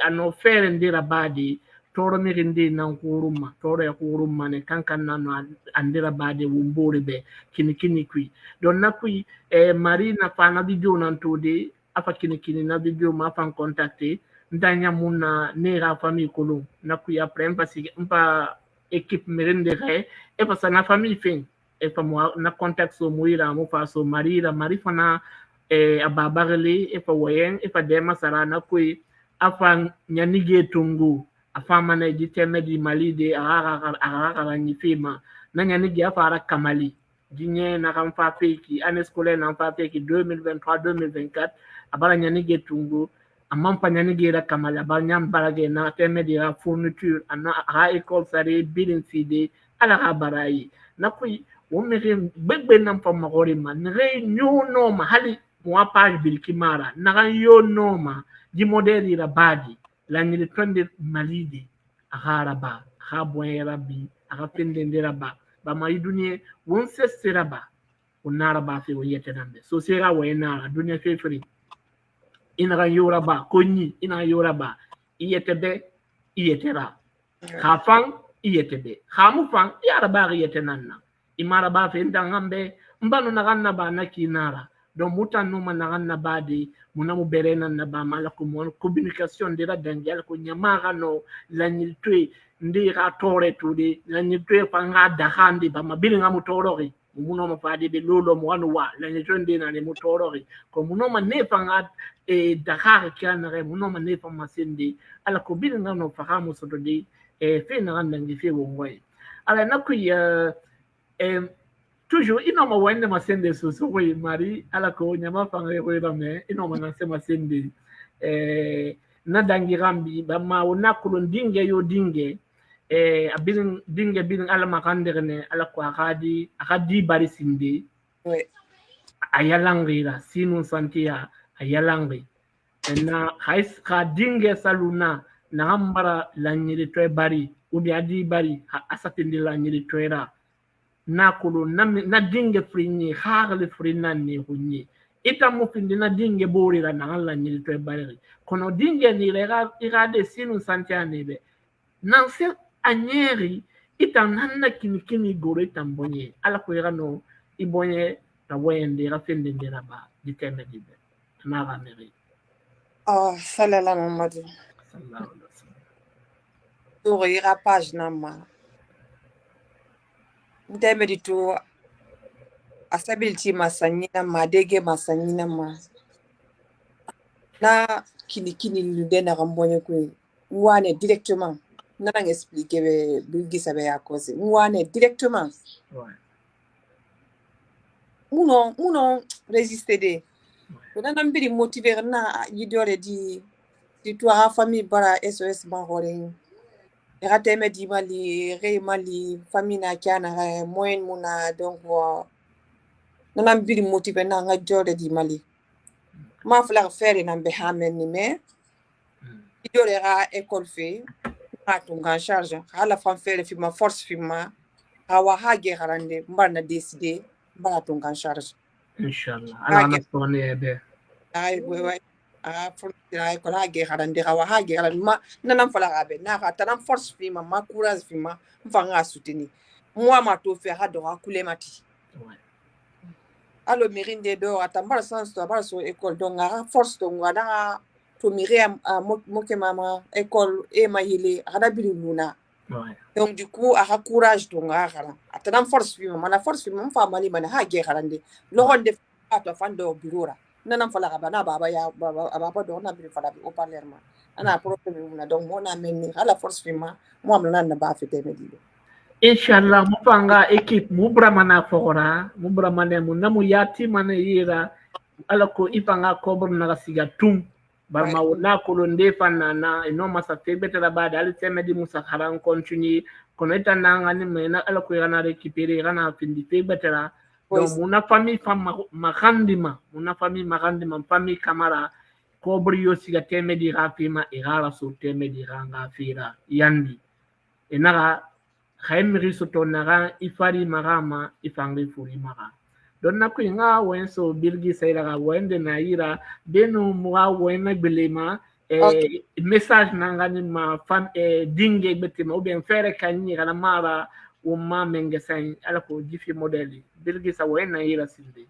ano fere ndira badi toro mirinde na kuruma toro ya kuruma ne kanka na no andira badi wumbore be kinikini kui don na kui mari na fana video nan tode afa kinikini na video ma fan contacter ndanya muna nera famille kolo na kui après mpa équipe mirinde re e pa na famille fin e pa mo na contact so muira mo fa so mari fana ababarele e pa wayen e pa dema sara na kui afa nyanige tungu afa mana jiteme di malide ara ni fima na nyanige afa ara kamali dinye na kan fa feki année scolaire na fa feki 2023 2024 abara nyanige tungu amman pa nyanige ra kamali abara nyam barage na teme di ra fourniture ana ha école sare bilin fide ala ha barayi na kui womere begbe nam pa magori ma ne no ma hali mo page bilkimara na yo no ma di modeli ra badi la nyili tonde malide aharaba habwe rabbi aga pende raba ba mai dunie won se raba onara ba fe wo yete nambe so sera wo enara dunie fe free ina yora ba konyi ina yora ba iyete be iyete ra khafan iyete be khamu fan yara ba iyete nanna imara ba fe ndangambe mbano na ganna ba na kinara don mutan numa na ganna badi munamu berena na ba mala ko mon communication de la dangal ko nyamara no la nyiltwe ndira tore tudi la nyiltwe panga da handi ba mabili ngamu torori muno ma fadi be lolo mo wanu wa la nyiltwe ndina ne mutorori ko muno ma ne panga da har kanare muno ma ne panga sindi ala ko bil ngano fahamu so de fe na nganda ngi fe wo ngoy ala nakuya toujours inoma wende masende susu we mari ala ko nyama fanga ko rame inoma na sema sende na dangi rambi ba ma wona ko dinge yo dinge abin dinge bin ala makandere ne ala ko akadi bari sinde ayalangira sinu santia ayalangi na hais ka dinge saluna na ambara la nyiri to bari ubi adi bari asatindi la nyiri to era nakulu na dinge frinyi hagle frinanni hunyi ita mo pindi na dinge borira na alla nyili to bari kono dinge ni ira de sinu santiane be nan se anyeri ita nanna kinikini gore tambonye ala ko ira no ibonye ta wende ra fende ndera ba diteme dibe na ga meri sallallahu alaihi wasallam ira page nama ndemedi to asability masanyina madege masanyina ma na kinikini lude na rambonye ko wane directement na nang expliquer be Bilgisa be ya cause wane directement muno résister de ko nan biri motiver na yidore di to ha famille bara SOS ban hore rateme di mali re mali famille na kana moyen muna donc nan biri motiver na nga jode di mali ma fla faire nan be hamen ni me yidore ra école fe ha tunga charge hala fam faire fi ma force fi ma hawa hage garande mbarna décider mbara tunga charge inshallah ala na sone be ay we frontière ko hage garande hawa hage garande ma nanam fala gabe na ka tanam force fi ma courage fi ma mfanga soutenir moi ma to faire ha do akule mati allo mirinde do atambara sans to bara so école donc nga force to ngada to miri moke mama école e mayele ada biluna donc du coup a courage to nga gara atanam force fi ma na force fi ma fa mali mana ha ge garande lo gonde to fando birora nanam fala ga bana baba ya baba do na bi fala bi o parler ma ana problème muna donc mo na menni ala force fi ma mo am nan na ba fi temedi inshallah mu fanga équipe mu bramana fora mu bramane mu namu yati mana yira ala ko ifanga kobr na siga tum barma wala ko londe fanana ino masa febete la bada ali temedi musa haran continue kono tananga ni mena ala ko yana récupérer rana findi febete la donc muna famille fam magandima muna famille magandima famille kamara kobr yo siga temedi rafima igara so temedi ranga fira yandi enara khaimri soto naga ifari magama ifangi furi maga don na kuinga wenso bilgi sayra wende na ira beno muwa wena belema message nanga ni ma fam dinge betima ou bien fere kanyi kana mara o ma menge sai ala ko jifi modeli bilgi sa wena ira sinde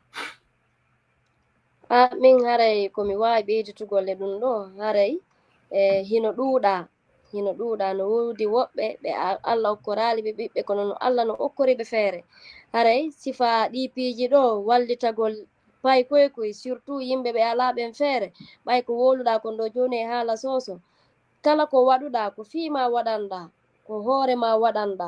min haray komi wawi ɓeydi golle ɗum ɗo haray hino ɗuuɗa no wodi woɓɓe ɓe Allah okkorali ɓe ɓiɓɓe kono no Allah no okkori ɓe feere haray sifa ɗi piiji ɗo wallitagol pay koykoy surtout yimɓe ɓe ala ɓen feere ɓay ko woluɗa kon ɗo joni e haala soso kala ko waɗuɗa ko fiima waɗanɗa ko hoore ma waɗanɗa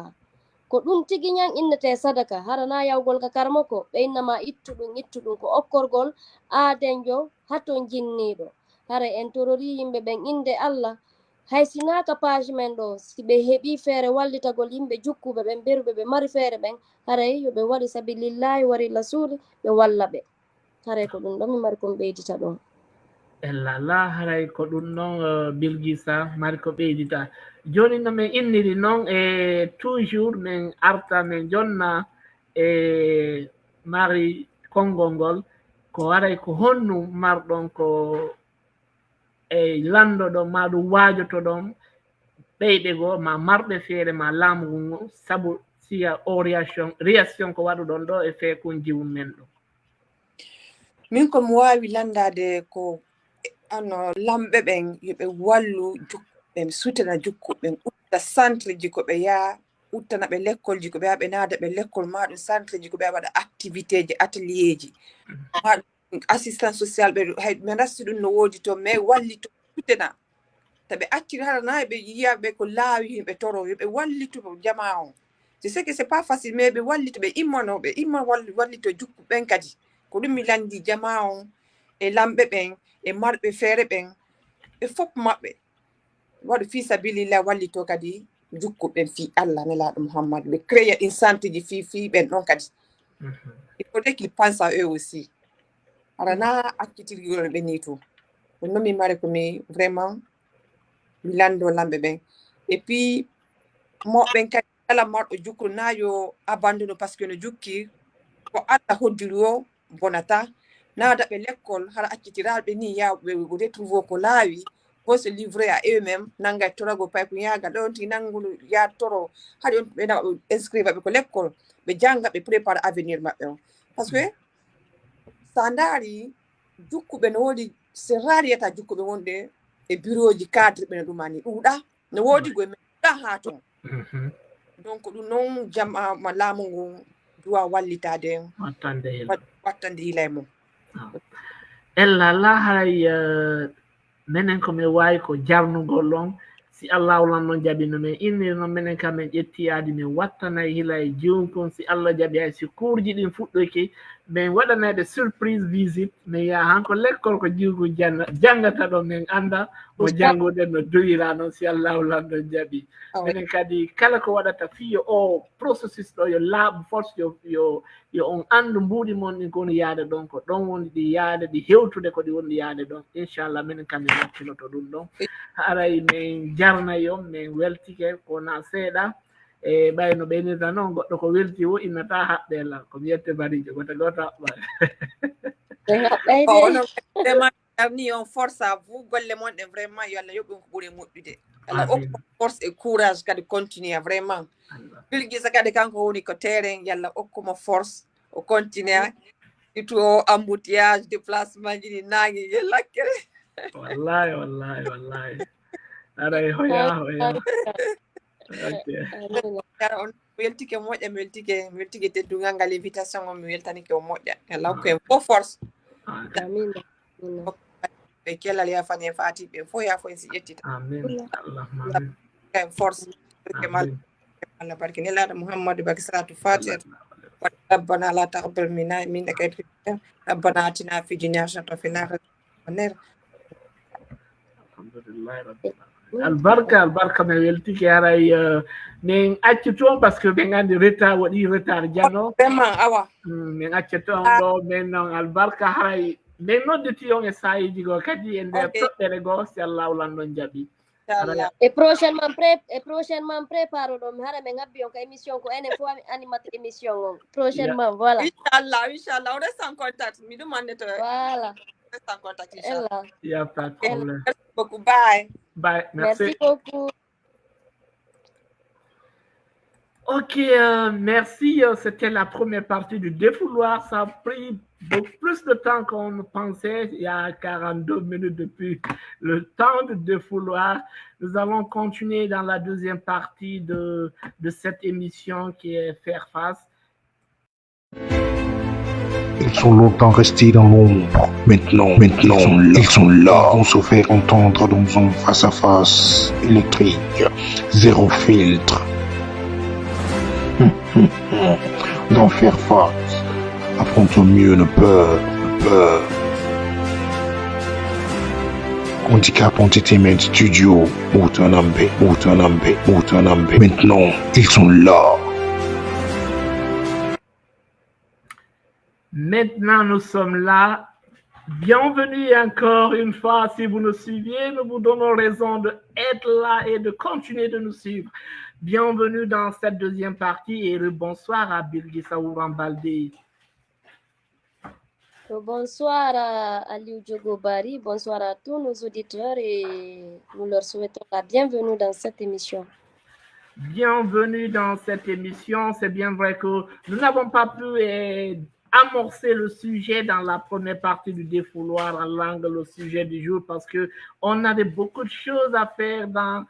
ko ɗum tigi ñan innete sadaka harana yawgol ka karmako ɓe innama ittu ɗum ko okkorgol aadenjo haton jinniɗo haray en torori yimɓe ɓen inde Allah hay sinaka page men ɗo si ɓe heɓi feere wallitagol yimɓe jukkuɓe ɓen beruɓe ɓe mari feere ɓen haray yoɓe waɗi sabilillahi wari rasuli ɓe walla ɓe haray ko ɗum ɗon mi mari kon ɓeydita ɗon la haray ko ɗum noon bilgisa mari ko ɓeydita joni no min inniri noon e toujours min arta min jonna e mari konngol ngol ko waray ko honnu marɗon ko e landoɗo ma ɗum waajoto ɗon ɓeyɗe goo ma marɓe feere ma laamu ngu sabu siya o réaction ko waɗuɗon ɗo e feekun jiwum men ɗo min komi waawi landade ko ano lamɓe ɓen yoɓe wallu jukkuɓe sutana jukkuɓen utta centre ji ko ɓe yaha uttana ɓe l'école ji ko ɓe yaha ɓe naada ɓe l'école ma ɗum centre ji ko ɓe waɗa activité ji atelier ji ma assistance social ɓe ɓe rasti ɗum no woodi to mais wallito sutena to ɓe acciri harana ɓe yiyaɓe ko laawi ɓe toro yoɓe wallito jama on je sais que c'est pas facile mais ɓe wallito ɓe immano ɓe imma wallito jukkuɓen kadi ko ɗum mi landi jama on e lamɓe ɓen e marɓe feere ɓen ɓe fof maɓɓe waɗa fi sabilillah wallito kadi jukkuɓen fi Allah nelaɗo Muhammad ɓe créa ɗin centre ji fi ɓen ɗon kadi il faudrait qu'il pense à eux aussi arana accitirgol ɓe ni to ɗum noon mi mari komi vraiment mi lando lamɓe ɓen et puis moɓɓen kadi kala marɗo jukku na yo abandonne par ce que no jukki ko Allah hoddiri o bonata naada ɓe l'école hara accitiraɓe ni yawɓe retrouve ko laawi faut se livrer à eux-mêmes nanga torago pay ko yaaga ɗon ti nanguno ya toro haɗi on ɓe naɓa inscrire ɓe ko l'école ɓe janga ɓe prépare avenir maɓɓe on par ce que sa ndaari jukkuɓe no woodi c'est rare yiyata jukkuɓe wonde e bureau ji cadre ɓe no ɗumani ɗuuɗa no woodi goye men ɗuuɗa haa ton donc ɗum noon jama ma laamu ngu duwa wallitade wattande hila e mum ella la hay menen ko mi wawi ko jarnugol on si Allah lan noon jaɓi no min inni noon minen kam min ƴettiyade min wattanayi hila e jiwum kon si Allah jaɓi hay si courji ɗin fuɗɗoyki min waɗanede surprise visite mi yaha hanko l'école ko jiwgu jangata ɗo min anda mo jangude no doyira noon si allahu lamɗo jaaɓi minen kadi kala ko waɗata fiyo o processus ɗo yo laaɓa force yo on andu mbuuɗi mon ɗin kowoni yaade ɗon ko ɗon woni ɗi yaade ɗi hewtude ko ɗi woni yaade ɗon inchallah minen kam min hakkilloto ɗum ɗon haray min jarnayo min weltike kona seeɗa e ɓayno ɓeynirta noon goɗɗo ko welti o innata haɓɓela ko wiyette barijo goto vraiment ni on force à vous golle mon ɗe vraiment yo Allah yoɓɓin ko ɓuuri moƴƴude Allah okko force et courage kadi continue vraiment Bilgisa kadi kanko woni ko terrain yalla okkumo force o continue surtout o embouteillage déplacement ji ɗi naangi ye lakkere wallahi aray hoya on weltike moƴƴa mi weltike teddungal ngal invitation on mi weltanike o moƴƴa yalla hokku en fof force ɓe kellal yafane fatiɓe fof yafo en si ƴettita en force Allah barke nelaɗo Muhammadu baki salatu fatiha ربنا لا تقبل منا إنك أنت الغفور ربنا آتنا في الدنيا حسنة وفي الآخرة حسنة alhamdulillah albarka mi weltike haray min acci toon par ce que ɓe gandi retard waɗi retard jano vraiment awa min acca toon ɗo min noon albarka haray min nodditi on e sayiji go kadi e nder toɓɓere goo si Allah lanɗon jaaɓi et prochainement prépare ɗum hara min ngabbi on ko émission ko enen fof animate émission on prochainement voilà inchallah on reste en contact mi demande to voilà reste en contact inchallah il y a pas de problème merci beaucoup bye merci beaucoup. Ok, merci. C'était la première partie du défouloir. Ça a pris beaucoup plus de temps qu'on ne pensait. Il y a 42 minutes depuis le temps du défouloir. Nous allons continuer dans la deuxième partie de cette émission qui est Faire Face. Ils sont longtemps restés dans l'ombre. Maintenant, ils sont là. Ils vont se faire entendre dans un face-à-face électrique. Zéro filtre. D'en faire face. Affronte mieux ne peur. Handicap Entertainment Studio. Outanambe. Maintenant, ils sont là. Maintenant, nous sommes là. Bienvenue encore une fois. Si vous nous suivez, nous vous donnons raison d'être là et de continuer de nous suivre. Bienvenue dans cette deuxième partie et bonsoir à Bilgisa Ouran-Baldé. Bonsoir à Aliou Djogobari, bonsoir à tous nos auditeurs et nous leur souhaitons la bienvenue dans cette émission. Bienvenue dans cette émission. C'est bien vrai que nous n'avons pas pu amorcer le sujet dans la première partie du défouloir en langue, le sujet du jour, parce qu'on avait beaucoup de choses à faire dans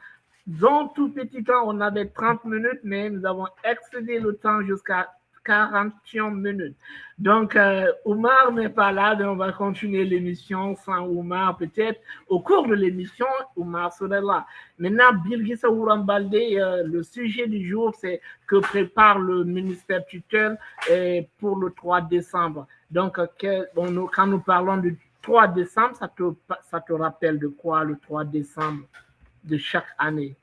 tout petit temps. On avait 30 minutes, mais nous avons excédé le temps jusqu'à 41 minutes. Donc, Oumar n'est pas là, donc on va continuer l'émission sans Oumar. Peut-être au cours de l'émission, Oumar sera là. Maintenant, Bilgisa Ouran-Baldé, le sujet du jour, c'est que prépare le ministère tutelle pour le 3 décembre. Donc, quand nous parlons du 3 décembre, ça te rappelle de quoi le 3 décembre de chaque année?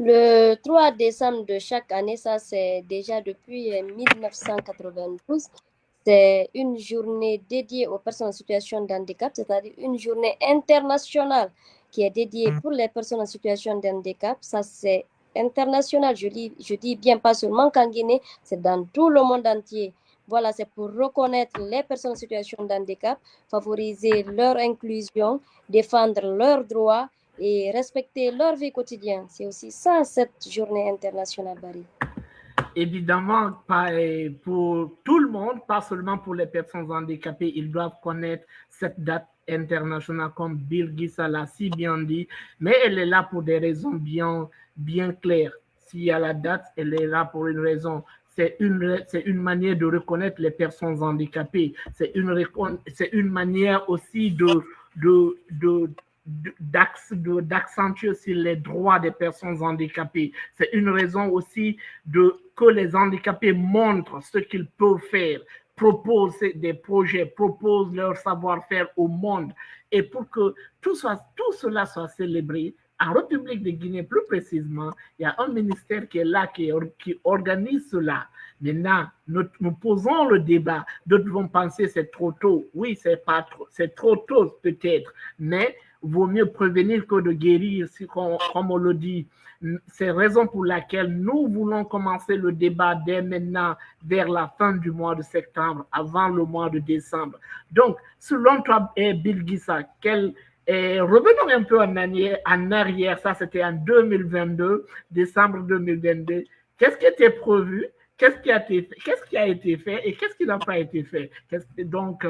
Le 3 décembre de chaque année, ça c'est déjà depuis 1992, c'est une journée dédiée aux personnes en situation de handicap, c'est-à-dire une journée internationale qui est dédiée pour les personnes en situation de handicap. Ça c'est international, je dis bien pas seulement qu'en Guinée, c'est dans tout le monde entier. Voilà, c'est pour reconnaître les personnes en situation de handicap, favoriser leur inclusion, défendre leurs droits et respecter leur vie quotidienne. C'est aussi ça, cette journée internationale, Barry. Évidemment, pour tout le monde, pas seulement pour les personnes handicapées, ils doivent connaître cette date internationale, comme Bilgisa l'a si bien dit, mais elle est là pour des raisons bien claires. S'il y a la date, elle est là pour une raison. C'est une manière de reconnaître les personnes handicapées. C'est une manière aussi de d'accentuer sur les droits des personnes handicapées. C'est une raison aussi que les handicapés montrent ce qu'ils peuvent faire, proposent des projets, proposent leur savoir-faire au monde. Et pour que tout cela soit célébré, en République de Guinée, plus précisément, il y a un ministère qui est là, qui organise cela. Maintenant, nous posons le débat. D'autres vont penser que c'est trop tôt. Oui, c'est trop tôt peut-être, mais vaut mieux prévenir que de guérir, comme on le dit. C'est la raison pour laquelle nous voulons commencer le débat dès maintenant, vers la fin du mois de septembre, avant le mois de décembre. Donc, selon toi, Bilgissa, revenons un peu en arrière, ça c'était en 2022, décembre 2022. Qu'est-ce qui était prévu? Qu'est-ce qui a été fait et qu'est-ce qui n'a pas été fait? Donc,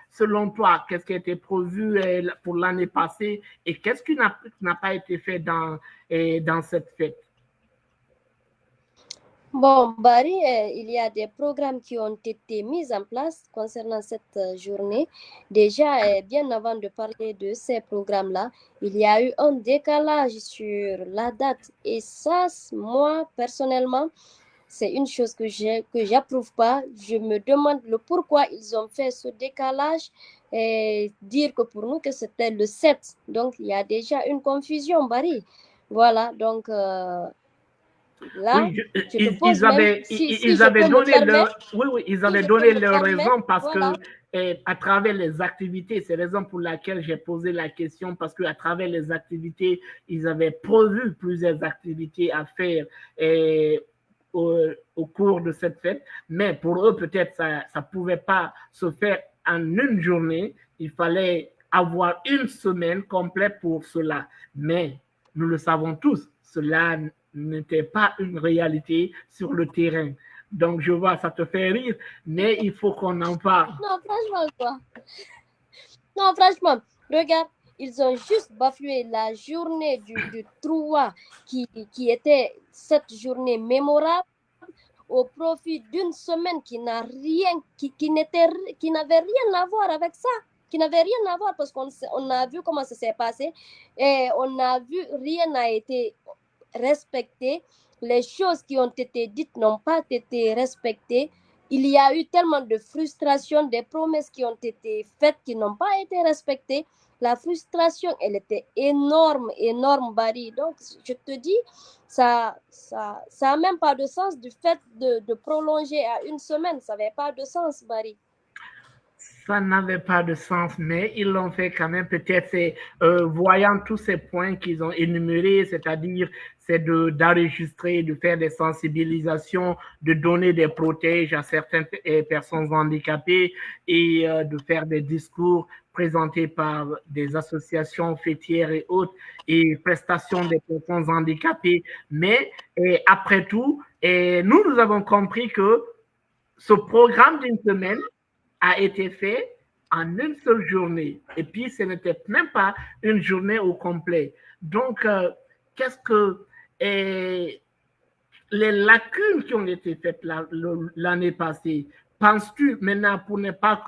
selon toi, qu'est-ce qui a été prévu pour l'année passée et qu'est-ce qui n'a pas été fait dans cette fête? Bon, Barry, il y a des programmes qui ont été mis en place concernant cette journée. Déjà, bien avant de parler de ces programmes-là, il y a eu un décalage sur la date. Et ça, moi, personnellement, c'est une chose que j'approuve pas. Je me demande le pourquoi ils ont fait ce décalage et dire que pour nous que c'était le 7. Donc, il y a déjà une confusion, Barry. Voilà, donc... là, oui, ils avaient donné leur raison parce voilà. Que à travers les activités, c'est la raison pour laquelle j'ai posé la question, parce qu'à travers les activités, ils avaient prévu plusieurs activités à faire au cours de cette fête, mais pour eux, peut-être ça ne pouvait pas se faire en une journée, il fallait avoir une semaine complète pour cela, mais nous le savons tous, cela n'était pas une réalité sur le terrain. Donc, je vois, ça te fait rire, mais il faut qu'on en parle. Non, franchement, quoi. Non, franchement, regarde, ils ont juste bafoué la journée du 3 qui était cette journée mémorable au profit d'une semaine qui n'avait rien à voir avec ça. Qui n'avait rien à voir parce qu'on a vu comment ça s'est passé et on a vu rien n'a été respecté, les choses qui ont été dites n'ont pas été respectées. Il y a eu tellement de frustration, des promesses qui ont été faites qui n'ont pas été respectées. La frustration, elle était énorme, Barry. Donc, je te dis, ça n'a même pas de sens du fait de prolonger à une semaine. Ça n'avait pas de sens, Barry. Ça n'avait pas de sens, mais ils l'ont fait quand même. Peut-être voyant tous ces points qu'ils ont énumérés, c'est-à-dire c'est d'enregistrer, de faire des sensibilisations, de donner des protèges à certaines personnes handicapées et de faire des discours présentés par des associations fêtières et autres et prestations des personnes handicapées. Mais après tout, nous avons compris que ce programme d'une semaine a été fait en une seule journée. Et puis, ce n'était même pas une journée au complet. Donc, qu'est-ce que les lacunes qui ont été faites l'année passée, penses-tu maintenant pour ne pas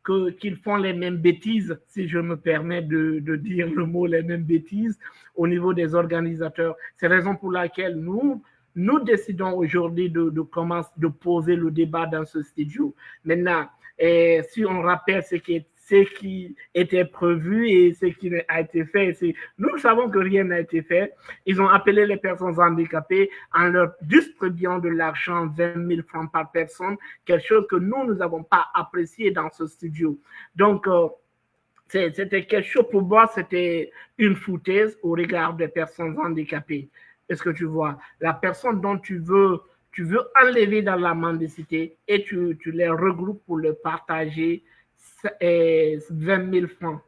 qu'ils font les mêmes bêtises, si je me permets de dire le mot les mêmes bêtises au niveau des organisateurs? C'est la raison pour laquelle nous décidons aujourd'hui de poser le débat dans ce studio. Maintenant, si on rappelle ce qui était prévu et ce qui a été fait, nous savons que rien n'a été fait. Ils ont appelé les personnes handicapées en leur distribuant de l'argent, 20 000 francs par personne, quelque chose que nous n'avons pas apprécié dans ce studio. Donc, c'était quelque chose pour moi, c'était une foutaise au regard des personnes handicapées. Est-ce que tu vois? La personne dont tu veux enlever dans la mendicité et tu les regroupes pour le partager 20 000 francs.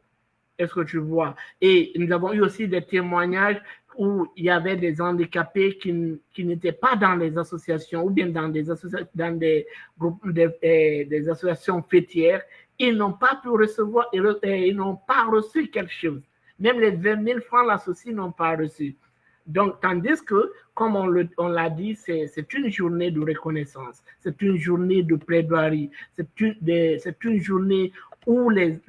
Est-ce que tu vois? Et nous avons eu aussi des témoignages où il y avait des handicapés qui n'étaient pas dans les associations ou bien dans des groupes, des associations fêtières. Ils n'ont pas pu recevoir, ils n'ont pas reçu quelque chose. Même les 20 000 francs, l'associé n'ont pas reçu. Donc, tandis que, comme on l'a dit, c'est une journée de reconnaissance, c'est une journée de plaidoirie, c'est une journée où les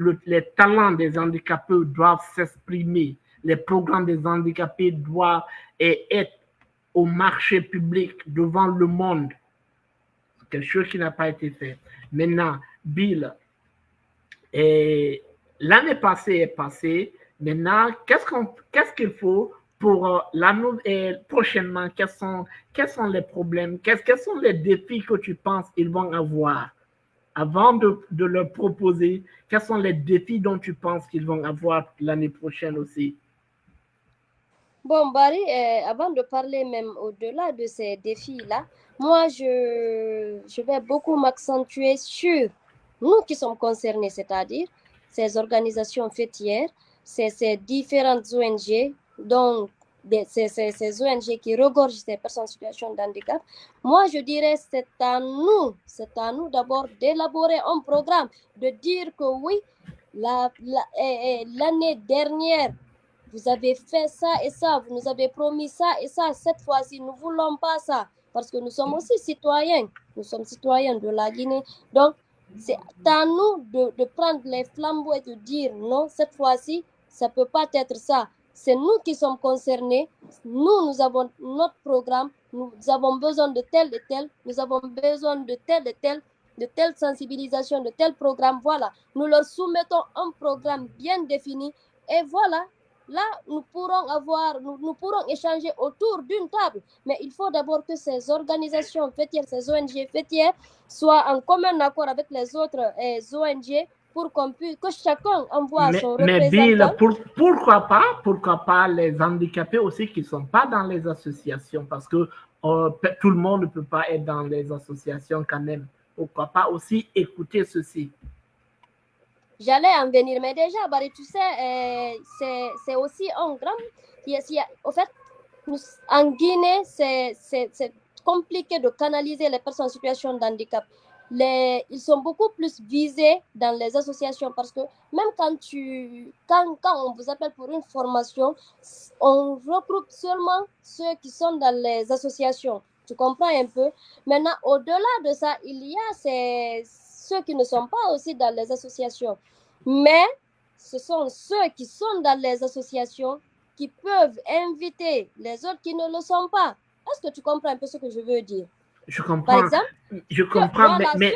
talents des handicapés doivent s'exprimer. Les programmes des handicapés doivent être au marché public devant le monde. Quelque chose qui n'a pas été fait. Maintenant, Bill, l'année passée est passée. Maintenant, qu'est-ce qu'il faut pour prochainement? Quels sont les problèmes? Quels sont les défis que tu penses qu'ils vont avoir? Avant de leur proposer, quels sont les défis dont tu penses qu'ils vont avoir l'année prochaine aussi? Bon, Barry, avant de parler même au-delà de ces défis-là, moi, je vais beaucoup m'accentuer sur nous qui sommes concernés, c'est-à-dire ces organisations fêtières, ces différentes ONG, donc ces ONG qui regorgent ces personnes en situation de handicap. Moi, je dirais c'est à nous d'abord d'élaborer un programme, de dire que oui, l'année dernière, vous avez fait ça et ça, vous nous avez promis ça et ça. Cette fois-ci, nous ne voulons pas ça parce que nous sommes aussi citoyens. Nous sommes citoyens de la Guinée. Donc, c'est à nous de prendre les flambeaux et de dire non, cette fois-ci, ça ne peut pas être ça. C'est nous qui sommes concernés. Nous avons notre programme. Nous avons besoin de tel et tel. Nous avons besoin de tel et tel, de telle sensibilisation, de tel programme. Voilà. Nous leur soumettons un programme bien défini. Et voilà. Là, nous pourrons échanger autour d'une table. Mais il faut d'abord que ces organisations fêtières, ces ONG fêtières, soient en commun accord avec les autres ONG pour que chacun envoie son représentant. Mais Bill, pourquoi pas les handicapés aussi qui ne sont pas dans les associations? Parce que tout le monde ne peut pas être dans les associations quand même. Pourquoi pas aussi écouter ceci? J'allais en venir, mais déjà, Barry, tu sais, c'est aussi un grand... En fait, en Guinée, c'est compliqué de canaliser les personnes en situation de handicap. Ils sont beaucoup plus visés dans les associations parce que même quand on vous appelle pour une formation, on regroupe seulement ceux qui sont dans les associations. Tu comprends un peu? Maintenant, au-delà de ça, il y a ceux qui ne sont pas aussi dans les associations. Mais ce sont ceux qui sont dans les associations qui peuvent inviter les autres qui ne le sont pas. Est-ce que tu comprends un peu ce que je veux dire? Je comprends. Par exemple, je comprends, voilà, mais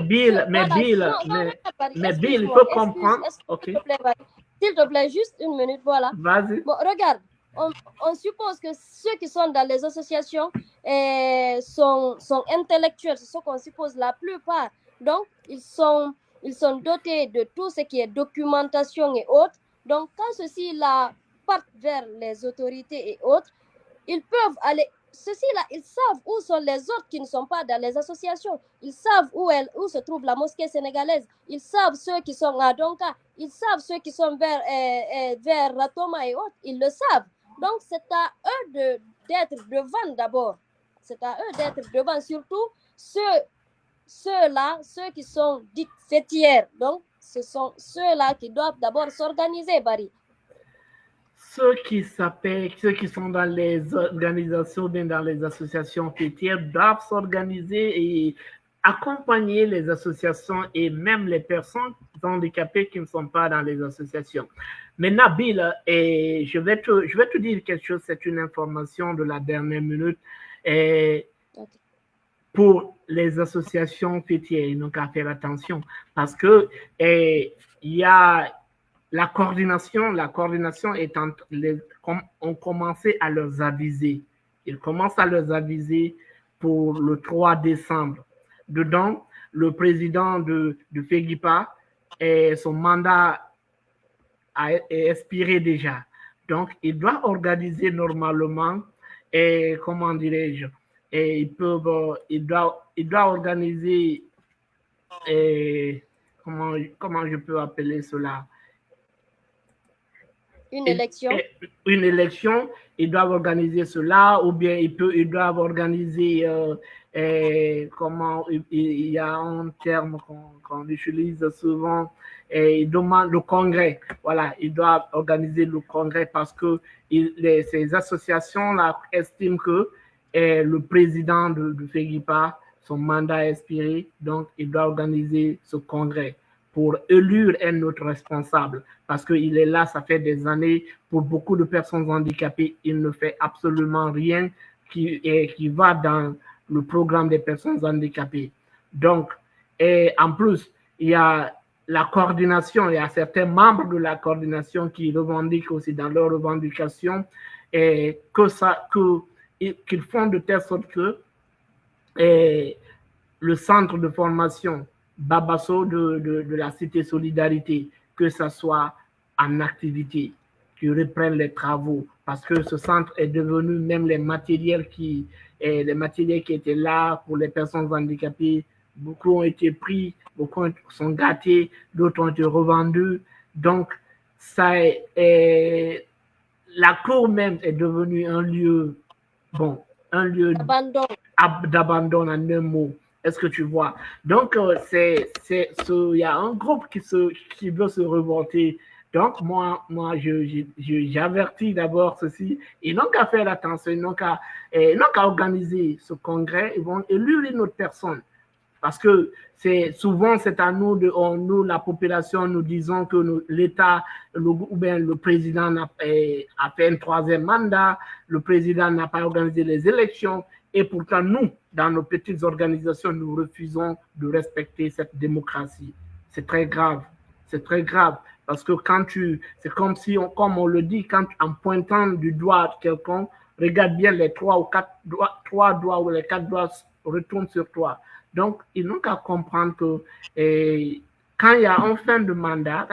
Bill, il faut comprendre. S'il te plaît, juste une minute, voilà. Vas-y. Bon, regarde, on suppose que ceux qui sont dans les associations sont intellectuels, c'est ce qu'on suppose la plupart. Donc, ils sont dotés de tout ce qui est documentation et autres. Donc, quand ceux-ci-là partent vers les autorités et autres, ils peuvent aller... Ceux-ci-là, ils savent où sont les autres qui ne sont pas dans les associations. Ils savent où se trouve la mosquée sénégalaise. Ils savent ceux qui sont à Donka. Ils savent ceux qui sont vers Ratoma et autres. Ils le savent. Donc, c'est à eux d'être devant d'abord. C'est à eux d'être devant, surtout ceux-là, ceux qui sont dites fêtières. Donc, ce sont ceux-là qui doivent d'abord s'organiser, Barry. Ceux qui sont dans les organisations, bien dans les associations fêtières, doivent s'organiser et accompagner les associations et même les personnes handicapées qui ne sont pas dans les associations. Maintenant, Bill, je vais te dire quelque chose, c'est une information de la dernière minute. Pour les associations fêtières, ils n'ont qu'à faire attention parce que il y a la coordination on commençait à leur aviser. Ils commencent à leur aviser pour le 3 décembre. Dedans, le président de FEGIPA, son mandat est expiré déjà. Donc, il doit organiser normalement, comment dirais-je, il doit organiser, comment je peux appeler cela? Une élection. Ils doivent organiser cela, ou bien ils doivent organiser, il y a un terme qu'on utilise souvent, ils demandent le congrès. Voilà, ils doivent organiser le congrès parce que ces associations-là estiment que le président de FEGIPA, son mandat est expiré, donc il doit organiser ce congrès pour élire un autre responsable. Parce qu'il est là, ça fait des années. Pour beaucoup de personnes handicapées, il ne fait absolument rien qui va dans le programme des personnes handicapées. Donc, et en plus, il y a la coordination, il y a certains membres de la coordination qui revendiquent aussi dans leurs revendications et qu'ils font de telle sorte que le centre de formation Babasso de la Cité Solidarité, que ça soit en activité, qui reprennent les travaux, parce que ce centre est devenu, même les matériels qui étaient là pour les personnes handicapées, beaucoup ont été pris, beaucoup sont gâtés, d'autres ont été revendus. Donc, la cour même est devenue un lieu d'abandon en un mot. Est-ce que tu vois? Donc, il y a un groupe qui veut se révolter. Donc, moi j'avertis d'abord ceci. Ils n'ont qu'à faire attention, ils n'ont qu'à organiser ce congrès. Ils vont élire une autre personne. Parce que souvent, c'est à nous, nous, la population, nous disons que l'État ou bien le président a fait un troisième mandat, le président n'a pas organisé les élections, et pourtant, nous, dans nos petites organisations, nous refusons de respecter cette démocratie. C'est très grave. C'est très grave. Parce que c'est comme si, comme on le dit, en pointant du doigt quelqu'un, regarde bien les 3 doigts ou les 4 doigts retournent sur toi. Donc, ils n'ont qu'à comprendre que quand il y a fin de mandat,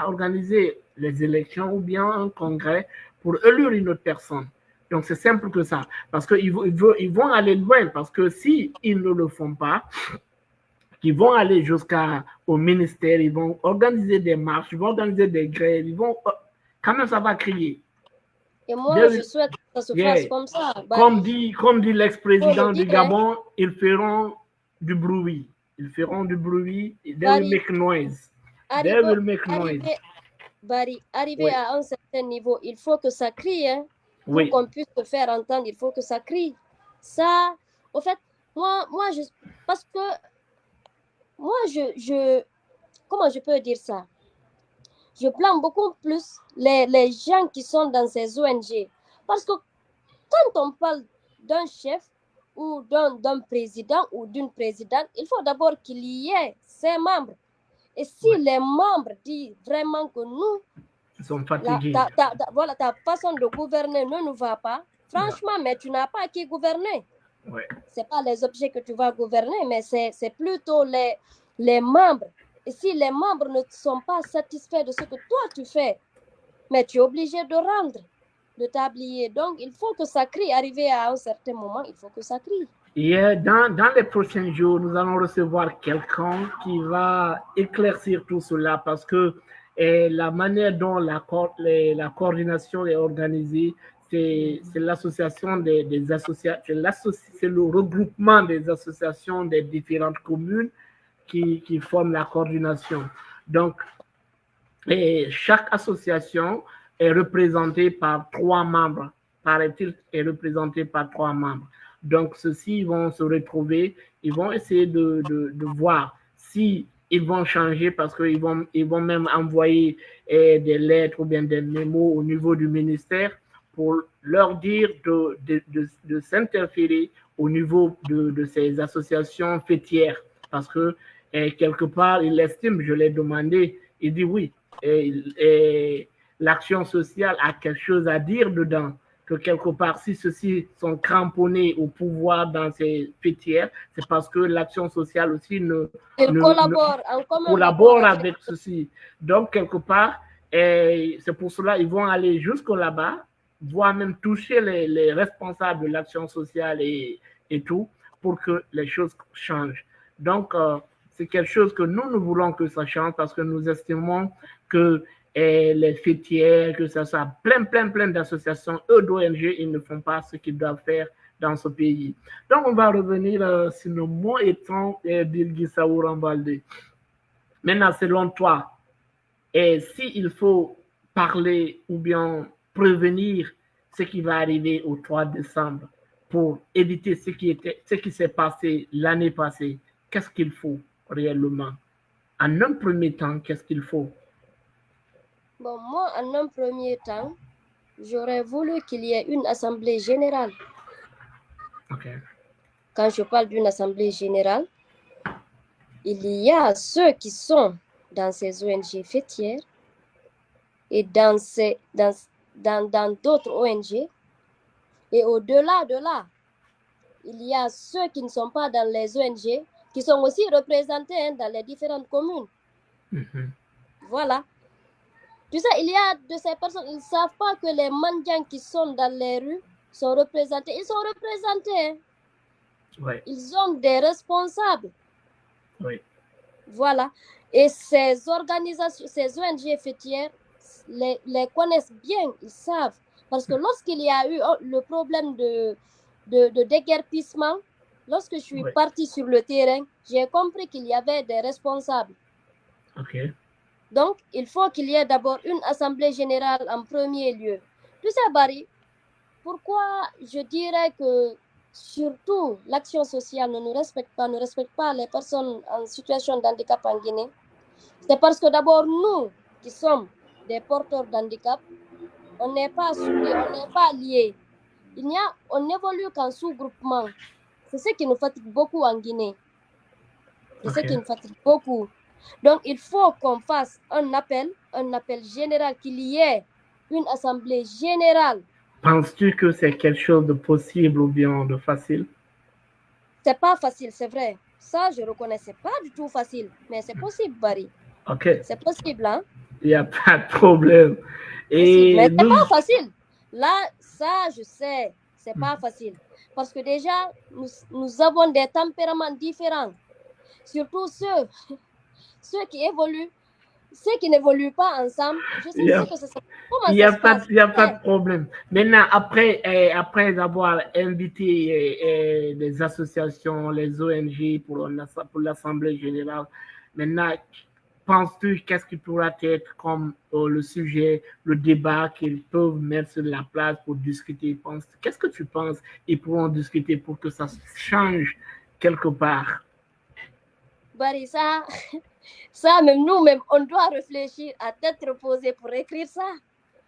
organiser les élections ou bien un congrès pour élire une autre personne. Donc, c'est simple que ça. Parce qu'ils vont aller loin. Parce que s'ils ne le font pas, ils vont aller jusqu'au ministère, ils vont organiser des marches, ils vont organiser des grèves, quand même, ça va crier. Et moi, je souhaite que ça se fasse comme ça. Comme dit l'ex-président du Gabon, ils feront du bruit. Ils feront du bruit. They will make noise. They will make noise. Barry, arriver à un certain niveau, il faut que ça crie. Hein. Pour qu'on puisse se faire entendre, il faut que ça crie. Ça, au fait, parce que moi, comment je peux dire ça? Je blâme beaucoup plus les gens qui sont dans ces ONG. Parce que quand on parle d'un chef ou d'un président ou d'une présidente, il faut d'abord qu'il y ait ses membres. Et si les membres disent vraiment que nous, ils sont fatigués. Voilà, ta façon de gouverner ne nous va pas, franchement, mais tu n'as pas à qui gouverner. Ouais. Ce n'est pas les objets que tu vas gouverner, mais c'est plutôt les membres. Et si les membres ne sont pas satisfaits de ce que toi tu fais, mais tu es obligé de rendre, de t'habiller. Donc, il faut que ça crie. Arrivé à un certain moment, il faut que ça crie. Et dans les prochains jours, nous allons recevoir quelqu'un qui va éclaircir tout cela parce que la manière dont la coordination est organisée, c'est l'association des associations, c'est le regroupement des associations des différentes communes qui forment la coordination. Donc, chaque association est représentée par 3 membres, paraît-il, est représentée par 3 membres. Donc, ceux-ci vont se retrouver, ils vont essayer de voir si ils vont changer parce qu'ils vont même envoyer des lettres ou bien des mémos au niveau du ministère pour leur dire de s'interférer au niveau de ces associations fêtières. Parce que quelque part, ils l'estiment, je l'ai demandé, il dit oui, l'action sociale a quelque chose à dire dedans. Que quelque part, si ceux-ci sont cramponnés au pouvoir dans ces fêtières, c'est parce que l'action sociale aussi collabore avec ceci. Donc, quelque part, c'est pour cela qu'ils vont aller jusqu'au là-bas, voire même toucher les responsables de l'action sociale et tout, pour que les choses changent. Donc, c'est quelque chose que nous voulons que ça change parce que nous estimons que les fêtières, que ça soit plein d'associations, eux d'ONG, ils ne font pas ce qu'ils doivent faire dans ce pays. Donc, on va revenir sur le mot étant d'Ilgissa Ourambalde. Maintenant, selon toi, s'il faut parler ou bien prévenir ce qui va arriver au 3 décembre pour éviter ce qui s'est passé l'année passée, qu'est-ce qu'il faut réellement? En un premier temps, qu'est-ce qu'il faut? Bon, moi, en un premier temps, j'aurais voulu qu'il y ait une assemblée générale. Okay. Quand je parle d'une assemblée générale, il y a ceux qui sont dans ces ONG fêtières et dans d'autres ONG. Et au-delà de là, il y a ceux qui ne sont pas dans les ONG, qui sont aussi représentés dans les différentes communes. Voilà. Tu sais, il y a de ces personnes, ils ne savent pas que les mendiants qui sont dans les rues sont représentés. Ils sont représentés. Ouais. Ils ont des responsables. Oui. Voilà. Et ces organisations, ces ONG fêtières, les connaissent bien, ils savent. Parce que lorsqu'il y a eu le problème de déguerpissement, lorsque je suis partie sur le terrain, j'ai compris qu'il y avait des responsables. Okay. Donc, il faut qu'il y ait d'abord une assemblée générale en premier lieu. Tu sais, Barry, pourquoi je dirais que surtout l'action sociale ne respecte pas les personnes en situation de handicap en Guinée? C'est parce que d'abord, nous qui sommes des porteurs d'handicap, on n'est pas soudés, on n'est pas liés. On n'évolue qu'en sous-groupement. C'est ce qui nous fatigue beaucoup en Guinée. C'est ce qui nous fatigue beaucoup. Donc, il faut qu'on fasse un appel général, qu'il y ait une assemblée générale. Penses-tu que c'est quelque chose de possible ou bien de facile? C'est pas facile, c'est vrai. Ça, je reconnais, c'est pas du tout facile. Mais c'est possible, Barry. Ok. C'est possible, hein? Il n'y a pas de problème. Et mais c'est pas facile. Là, ça, je sais, c'est pas facile. Parce que déjà, nous avons des tempéraments différents. Surtout ceux qui évoluent, ceux qui n'évoluent pas ensemble. Je sais que ça se passe. Il n'y a pas de problème. Maintenant, après avoir invité les associations, les ONG pour l'Assemblée générale, maintenant, penses-tu qu'est-ce qui pourra être comme le sujet, le débat qu'ils peuvent mettre sur la place pour discuter? Qu'est-ce que tu penses ils pourront discuter pour que ça change quelque part? Barry, ça, même nous-mêmes, on doit réfléchir à tête reposée pour écrire ça.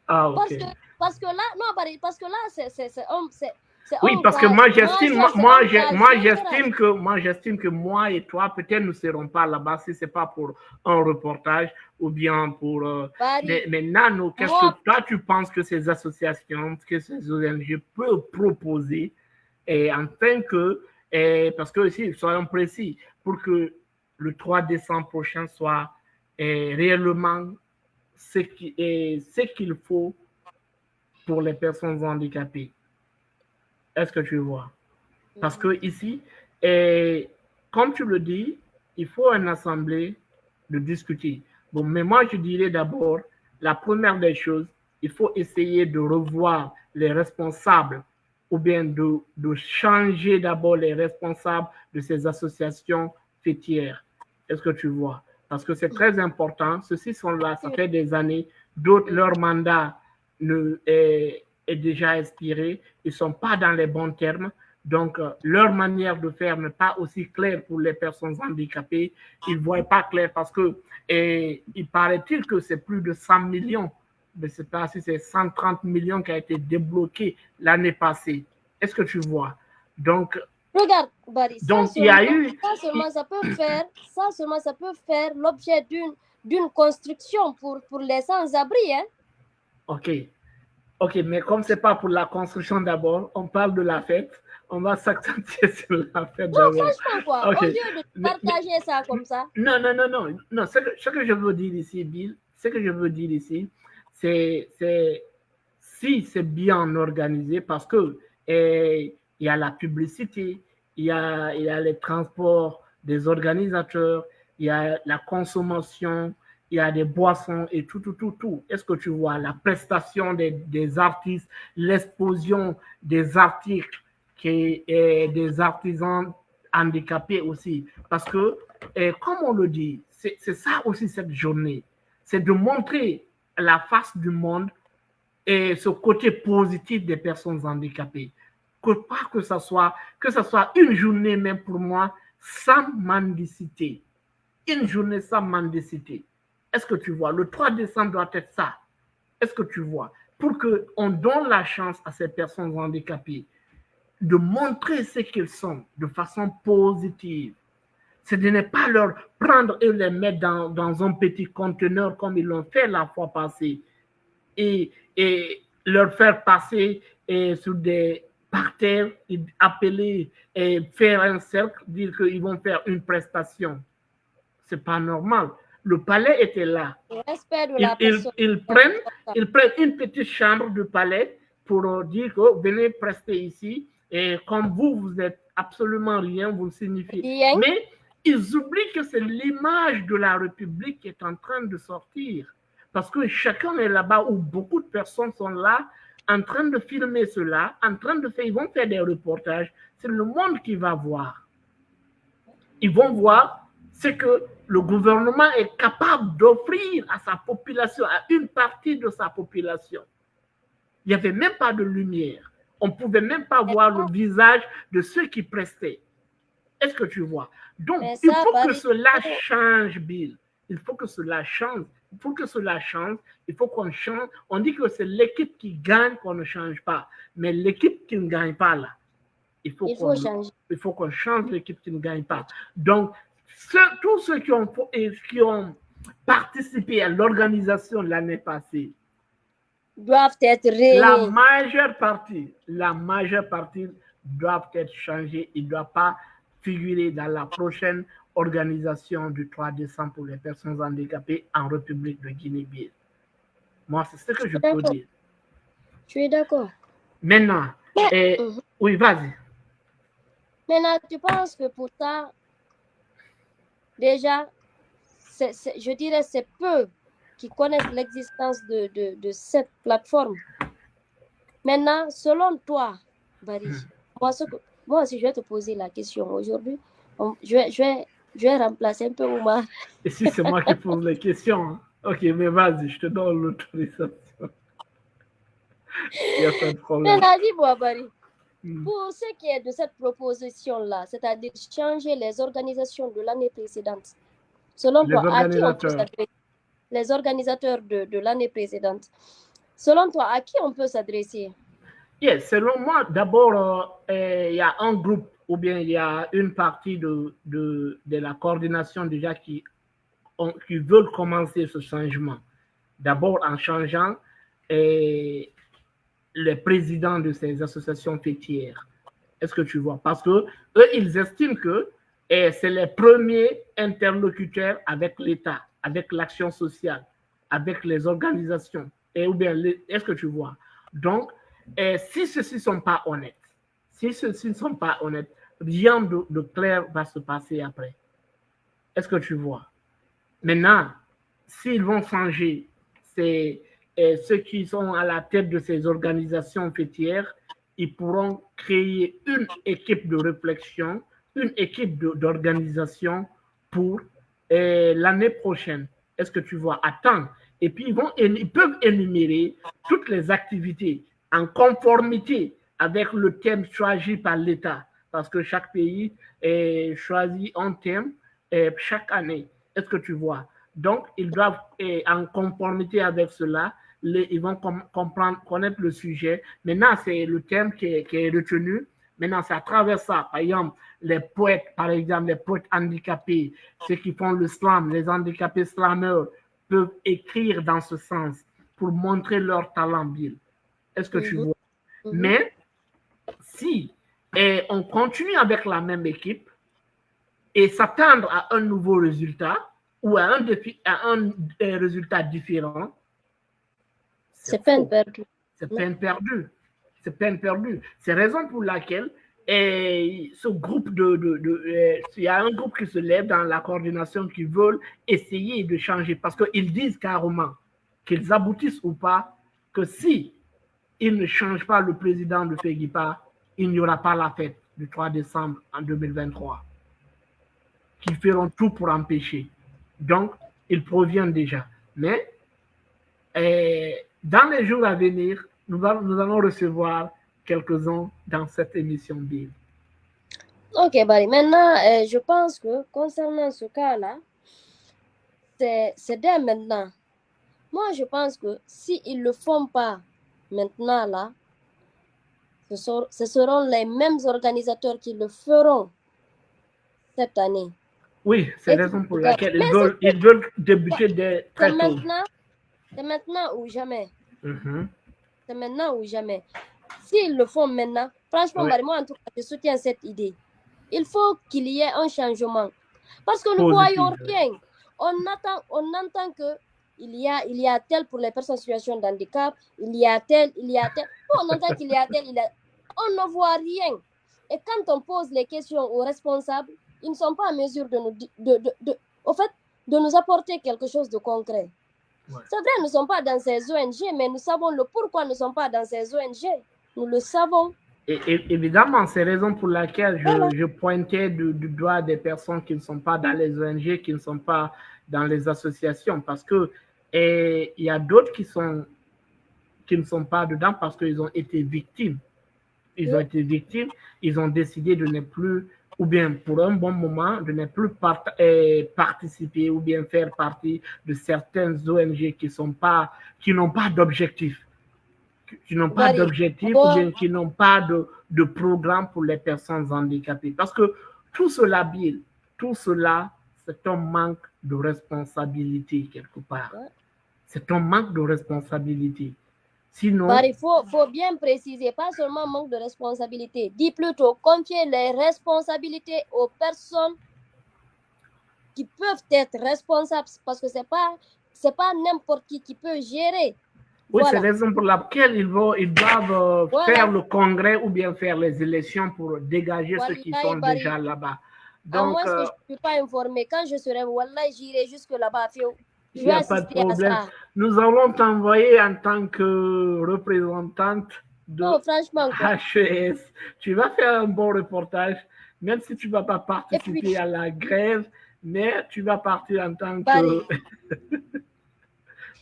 Ah, ok. Parce que là, non, Barry, parce que là, c'est oui, parce que moi, j'estime que moi et toi, peut-être nous ne serons pas là-bas si ce n'est pas pour un reportage ou bien pour... mais Nano, qu'est-ce que toi, tu penses que ces associations, que ces ONG peuvent proposer afin que... parce que aussi, soyons précis, pour que le 3 décembre prochain soit réellement ce qu'il faut pour les personnes handicapées. Est-ce que tu vois? Parce que ici, comme tu le dis, il faut une assemblée de discuter. Bon, mais moi, je dirais d'abord, la première des choses, il faut essayer de revoir les responsables ou bien de changer d'abord les responsables de ces associations fêtières. Est-ce que tu vois? Parce que c'est très important. Ceux-ci sont là, ça fait des années. D'autres, leur mandat est déjà expiré. Ils ne sont pas dans les bons termes. Donc, leur manière de faire n'est pas aussi claire pour les personnes handicapées. Ils ne voient pas clair parce que il paraît-il que c'est plus de 100 millions. Mais je ne sais pas si c'est 130 millions qui a été débloqué l'année passée. Est-ce que tu vois? Donc, regarde, Barry, ça peut faire l'objet d'une construction pour les sans-abri. Hein? Ok, mais comme ce n'est pas pour la construction d'abord, on parle de la fête. On va s'accentuer sur la fête d'abord. Non, franchement, quoi. Au lieu de partager ça comme ça. Non. Ce que je veux dire ici, Bill, c'est si c'est bien organisé parce que il y a la publicité, il y a les transports des organisateurs, il y a la consommation, il y a des boissons et tout. Est-ce que tu vois la prestation des artistes, l'exposition des articles et des artisans handicapés aussi? Parce que, comme on le dit, c'est ça aussi cette journée. C'est de montrer la face du monde et ce côté positif des personnes handicapées. Que ça soit une journée même pour moi sans mendicité. une journée sans mendicité. Est-ce que tu vois? Le 3 décembre doit être ça. Est-ce que tu vois? Pour qu'on donne la chance à ces personnes handicapées de montrer ce qu'ils sont de façon positive. C'est de ne pas leur prendre et les mettre dans un petit conteneur comme ils l'ont fait la fois passée et leur faire passer sur des parterres, appeler et faire un cercle, dire qu'ils vont faire une prestation. C'est pas normal. Le palais était là. Ils prennent une petite chambre du palais pour dire que venez prester ici et comme vous êtes absolument rien, vous ne signifiez rien. Mais ils oublient que c'est l'image de la République qui est en train de sortir. Parce que chacun est là-bas où beaucoup de personnes sont là en train de filmer cela, ils vont faire des reportages. C'est le monde qui va voir. Ils vont voir ce que le gouvernement est capable d'offrir à sa population, à une partie de sa population. Il n'y avait même pas de lumière. On ne pouvait même pas voir le visage de ceux qui prestaient. Est-ce que tu vois? Donc, il faut que cela change, Bill. Il faut que cela change. Il faut que cela change. Il faut qu'on change. On dit que c'est l'équipe qui gagne qu'on ne change pas. Mais l'équipe qui ne gagne pas, là, il faut qu'on change l'équipe qui ne gagne pas. Donc, tous ceux qui ont participé à l'organisation l'année passée doivent être réunis. La majeure partie doivent être changés. Ils ne doivent pas figurer dans la prochaine organisation du 3 décembre pour les personnes handicapées en République de Guinée-Bissau. Moi, c'est ce que je peux dire. Je suis d'accord. Maintenant, oui, vas-y. Maintenant, tu penses que pour ça, déjà, je dirais c'est peu qui connaissent l'existence de cette plateforme. Maintenant, selon toi, Barry, moi aussi, je vais te poser la question aujourd'hui. Je vais remplacer un peu Oumar. Et si c'est moi qui pose les questions, hein? Ok, mais vas-y, je te donne l'autorisation. Il n'y a pas de problème. Maintenant, dis-moi, Barry, pour ce qui est de cette proposition-là, c'est-à-dire changer les organisations de l'année précédente, selon toi, à qui on peut s'adresser? Les organisateurs de l'année précédente. Selon toi, à qui on peut s'adresser? Yes, selon moi, d'abord, il y a un groupe ou bien il y a une partie de la coordination déjà qui veulent commencer ce changement. D'abord en changeant les présidents de ces associations fêtières. Est-ce que tu vois? Parce que eux, ils estiment que c'est les premiers interlocuteurs avec l'État, avec l'action sociale, avec les organisations. Ou bien, est-ce que tu vois? Donc, si ceux-ci ne sont pas honnêtes, rien de clair va se passer après. Est-ce que tu vois? Maintenant, s'ils vont changer, ceux qui sont à la tête de ces organisations fêtières, ils pourront créer une équipe de réflexion, une équipe d'organisation pour l'année prochaine. Est-ce que tu vois? Attends. Et puis, ils peuvent énumérer toutes les activités en conformité avec le thème choisi par l'État. Parce que chaque pays choisit un thème chaque année. Est-ce que tu vois? Donc, ils doivent, en conformité avec cela, ils vont connaître le sujet. Maintenant, c'est le thème qui est retenu. Maintenant, c'est à travers ça. Par exemple, les poètes handicapés, ceux qui font le slam, les handicapés slameurs, peuvent écrire dans ce sens pour montrer leur talent, Bill. Est-ce que tu vois? Mais si on continue avec la même équipe et s'attendre à un nouveau résultat ou à un résultat différent, c'est peine perdue. C'est peine perdue. C'est peine perdue. C'est la raison pour laquelle ce groupe il y a un groupe qui se lève dans la coordination qui veulent essayer de changer parce qu'ils disent carrément qu'ils aboutissent ou pas que si ils ne changent pas le président de FEGIPA, il n'y aura pas la fête du 3 décembre en 2023. Qu'ils feront tout pour empêcher. Donc, ils proviennent déjà. Mais dans les jours à venir, nous allons recevoir quelques-uns dans cette émission Bill. Ok, Barry. Maintenant, je pense que concernant ce cas-là, c'est dès maintenant. Moi, je pense que s'ils ne le font pas maintenant, là, ce seront les mêmes organisateurs qui le feront cette année. Oui, c'est la raison pour laquelle ils veulent débuter très tôt. C'est maintenant ou jamais. Mhm. C'est maintenant ou jamais. S'ils le font maintenant, franchement, Oui. moi, en tout cas, je soutiens cette idée. Il faut qu'il y ait un changement. Parce que nous ne Positif, voyons oui. rien. On entend que il y a tel pour les personnes en situation de handicap, il y a tel. On entend qu'il y a tel, on ne voit rien. Et quand on pose les questions aux responsables, ils ne sont pas en mesure de nous apporter quelque chose de concret. Ouais. C'est vrai, nous ne sommes pas dans ces ONG, mais nous savons le pourquoi nous ne sommes pas dans ces ONG. Nous le savons. Et évidemment, c'est la raison pour laquelle je pointais du doigt des personnes qui ne sont pas dans les ONG, qui ne sont pas dans les associations, parce que il y a d'autres qui ne sont pas dedans parce qu'ils ont été victimes. Ils ont été victimes, ils ont décidé de ne plus, ou bien pour un bon moment, de ne plus participer ou bien faire partie de certaines ONG qui n'ont pas d'objectif. Qui n'ont pas d'objectif ou bien qui n'ont pas de programme pour les personnes handicapées. Parce que tout cela, Bill, tout cela, c'est un manque de responsabilité quelque part. Ouais. C'est un manque de responsabilité. Sinon... Il faut bien préciser, pas seulement manque de responsabilité. Dis plutôt, confier les responsabilités aux personnes qui peuvent être responsables parce que c'est pas n'importe qui peut gérer. Oui, c'est la raison pour laquelle ils doivent faire le congrès ou bien faire les élections pour dégager ceux qui sont déjà là-bas. Donc, à moins que je ne suis pas informée, quand je serai, Wallah, j'irai jusque là-bas. Il n'y a pas de problème. Nous allons t'envoyer en tant que représentante de HES. Tu vas faire un bon reportage, même si tu ne vas pas participer à la grève, mais tu vas partir en tant que...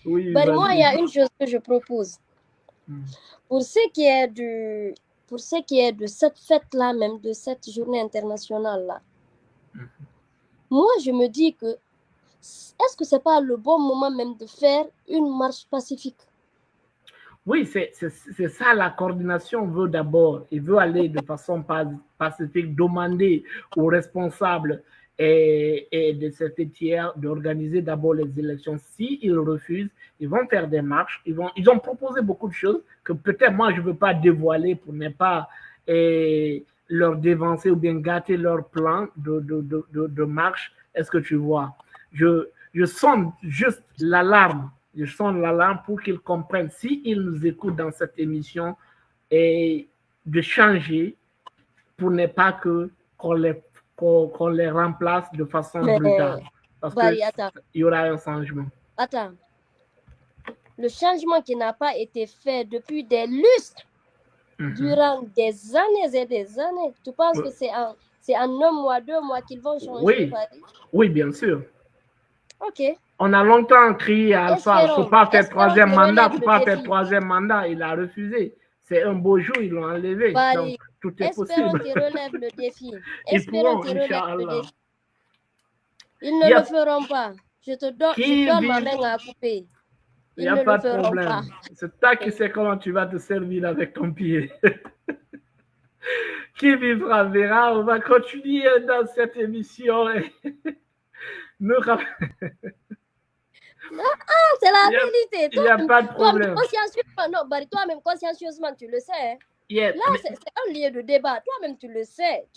Oui, moi, il y a une chose que je propose. Pour ce qui est de cette fête-là, même de cette journée internationale-là, moi, je me dis que est-ce que ce n'est pas le bon moment même de faire une marche pacifique? Oui, c'est ça la coordination veut d'abord. Il veut aller de façon pacifique, demander aux responsables et de cette tiers d'organiser d'abord les élections. S'ils refusent, ils vont faire des marches. Ils ont proposé beaucoup de choses que peut-être moi, je ne veux pas dévoiler pour ne pas leur dévancer ou bien gâter leur plan de marche. Est-ce que tu vois? Je sonne juste l'alarme. Je sonne l'alarme pour qu'ils comprennent, s'ils nous écoutent dans cette émission, et de changer pour ne pas qu'on les remplace de façon brutale. Parce qu'il y aura un changement. Attends. Le changement qui n'a pas été fait depuis des lustres, durant des années et des années, tu penses que c'est en 1 mois, 2 mois qu'ils vont changer? Oui, bien sûr. Ok. On a longtemps crié à Alpha, il ne faut pas faire troisième mandat, il ne faut pas faire troisième mandat. Il a refusé. C'est un beau jour, ils l'ont enlevé. Donc, tout est possible. Espérons qu'ils relèvent le défi. Espérons qu'ils relèvent le défi. Ils ne le feront pas. Je te donne ma main à couper. Il n'y a pas de problème. C'est toi qui sais comment tu vas te servir avec ton pied. Qui vivra verra. On va continuer dans cette émission. C'est la vérité. Il n'y a pas de problème. Toi-même, consciencieusement, tu le sais. Yeah, là, c'est un lieu de débat. Toi-même, tu le sais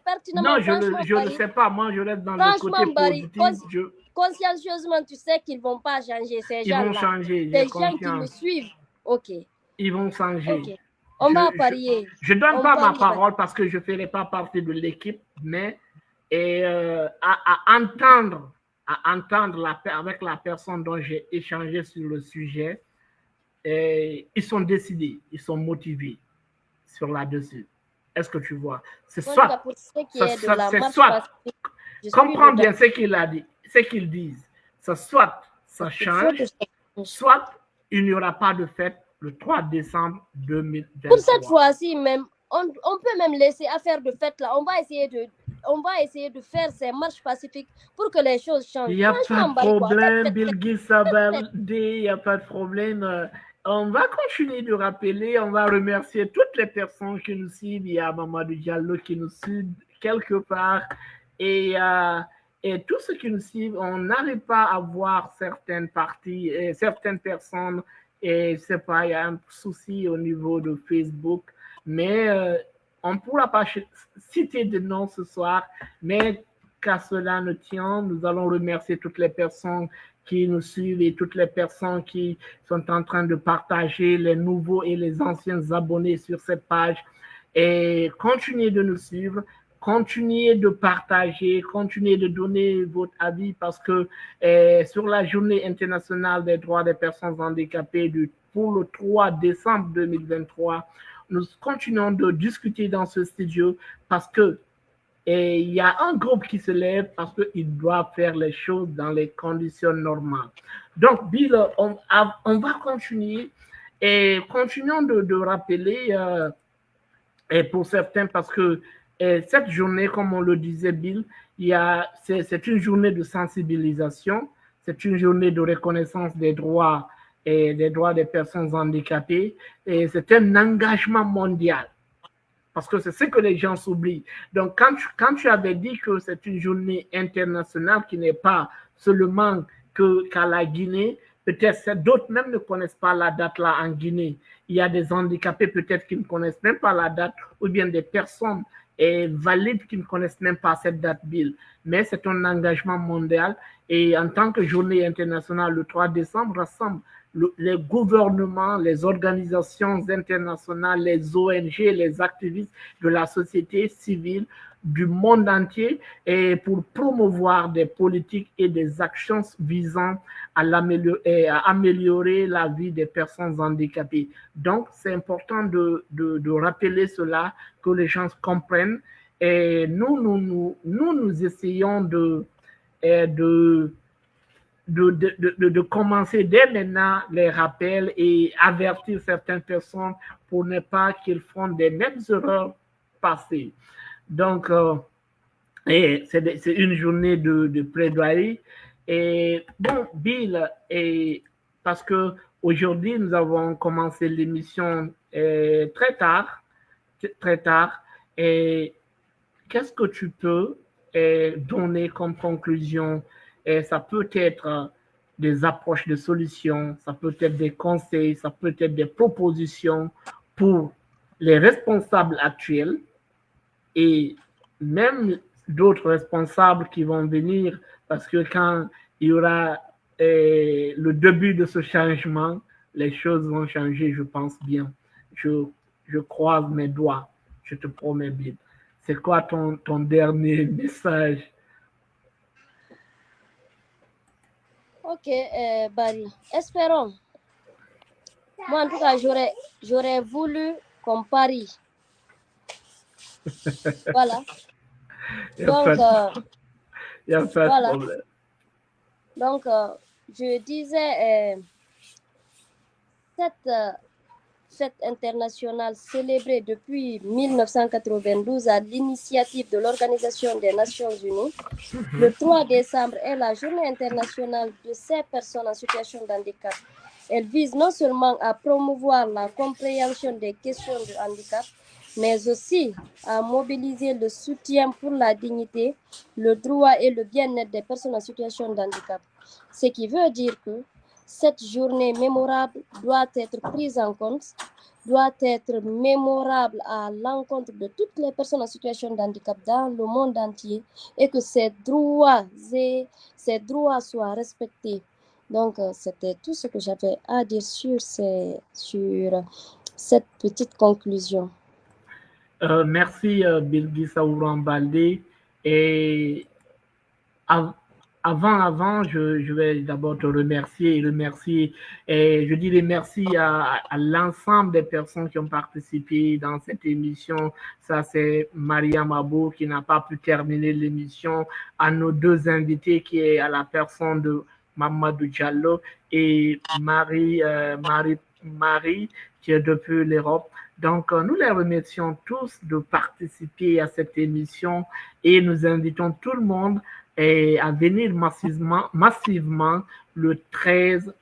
pertinemment. Non, je ne le sais pas. Moi, je reste dans le côté positif. Consciencieusement, tu sais qu'ils ne vont pas changer ces gens-là. Ils vont changer. Les gens qui nous suivent. Ok. Ils vont changer. Okay. On va parier. Je ne donne pas ma parole parce que je ne ferai pas partie de l'équipe, mais à entendre avec la personne dont j'ai échangé sur le sujet, ils sont décidés, ils sont motivés sur là-dessus. Est-ce que tu vois? C'est soit, comprends bien ce qu'il a dit, ce qu'ils disent. Soit ça change, soit il n'y aura pas de fête le 3 décembre 2023. Pour cette fois-ci même, on peut même laisser affaire de fête là. On va essayer on va essayer de faire ces marches pacifiques pour que les choses changent. Il n'y a pas de problème, Bilgis Sabaldé, il n'y a pas de problème. On va continuer de rappeler, on va remercier toutes les personnes qui nous suivent. Il y a Mamadou Diallo qui nous suit quelque part. Et tous ceux qui nous suivent, on n'arrive pas à voir certaines parties, certaines personnes. Et je ne sais pas, il y a un souci au niveau de Facebook. Mais on ne pourra pas citer de noms ce soir. Mais qu'à cela ne tient, nous allons remercier toutes les personnes qui nous suivent et toutes les personnes qui sont en train de partager les nouveaux et les anciens abonnés sur cette page. Et continuez de nous suivre, continuez de partager, continuez de donner votre avis parce que sur la journée internationale des droits des personnes handicapées pour le 3 décembre 2023, nous continuons de discuter dans ce studio parce que il y a un groupe qui se lève parce qu'il doit faire les choses dans les conditions normales. Donc, Bill, on va continuer et continuons de rappeler, et pour certains, parce que cette journée, comme on le disait, Bill, c'est une journée de sensibilisation, c'est une journée de reconnaissance des droits et des droits des personnes handicapées, et c'est un engagement mondial. Parce que c'est ce que les gens s'oublient. Donc, quand tu avais dit que c'est une journée internationale qui n'est pas seulement qu'à la Guinée, peut-être d'autres même ne connaissent pas la date là en Guinée. Il y a des handicapés peut-être qui ne connaissent même pas la date, ou bien des personnes valides qui ne connaissent même pas cette date, Bill. Mais c'est un engagement mondial et en tant que journée internationale, le 3 décembre rassemble les gouvernements, les organisations internationales, les ONG, les activistes de la société civile du monde entier et pour promouvoir des politiques et des actions visant à améliorer la vie des personnes handicapées. Donc, c'est important de rappeler cela, que les gens comprennent. Et nous essayons de commencer dès maintenant les rappels et avertir certaines personnes pour ne pas qu'ils fassent des mêmes erreurs passées. Donc, c'est une journée de plaidoirie. Et bon, Bill, parce que aujourd'hui nous avons commencé l'émission très tard. Et qu'est-ce que tu peux donner comme conclusion? Et ça peut être des approches de solutions, ça peut être des conseils, ça peut être des propositions pour les responsables actuels et même d'autres responsables qui vont venir parce que quand il y aura le début de ce changement, les choses vont changer, je pense bien. Je croise mes doigts, je te promets bien. C'est quoi ton dernier message? Ok, Barry, espérons. Moi, en tout cas, j'aurais voulu qu'on parie. Voilà. Donc, il n'y a pas de problème. Donc, je disais, cette fête internationale célébrée depuis 1992 à l'initiative de l'Organisation des Nations Unies, le 3 décembre est la journée internationale de ces personnes en situation de handicap. Elle vise non seulement à promouvoir la compréhension des questions de handicap, mais aussi à mobiliser le soutien pour la dignité, le droit et le bien-être des personnes en situation de handicap. Ce qui veut dire que cette journée mémorable doit être prise en compte, doit être mémorable à l'encontre de toutes les personnes en situation de handicap dans le monde entier et que ces droits soient respectés. Donc, c'était tout ce que j'avais à dire sur cette petite conclusion. Merci, Bilgis Aouran Baldé. Et avant, je vais d'abord te remercier et je dis merci à l'ensemble des personnes qui ont participé dans cette émission. Ça, c'est Mariam Abou qui n'a pas pu terminer l'émission, à nos deux invités qui est à la personne de Mamadou Diallo et Marie qui est depuis l'Europe. Donc, nous les remercions tous de participer à cette émission et nous invitons tout le monde à venir massivement le 13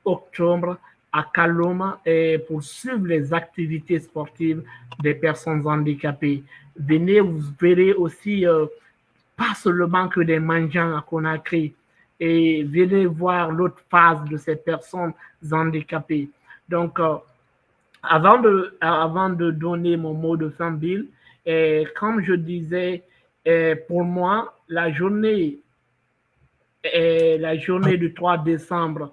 octobre à Kaloma pour suivre les activités sportives des personnes handicapées. Venez, vous verrez aussi pas seulement que des mendiants à Conakry, et venez voir l'autre phase de ces personnes handicapées. Donc, avant de donner mon mot de fin, Bill, comme je disais, pour moi, la journée du 3 décembre,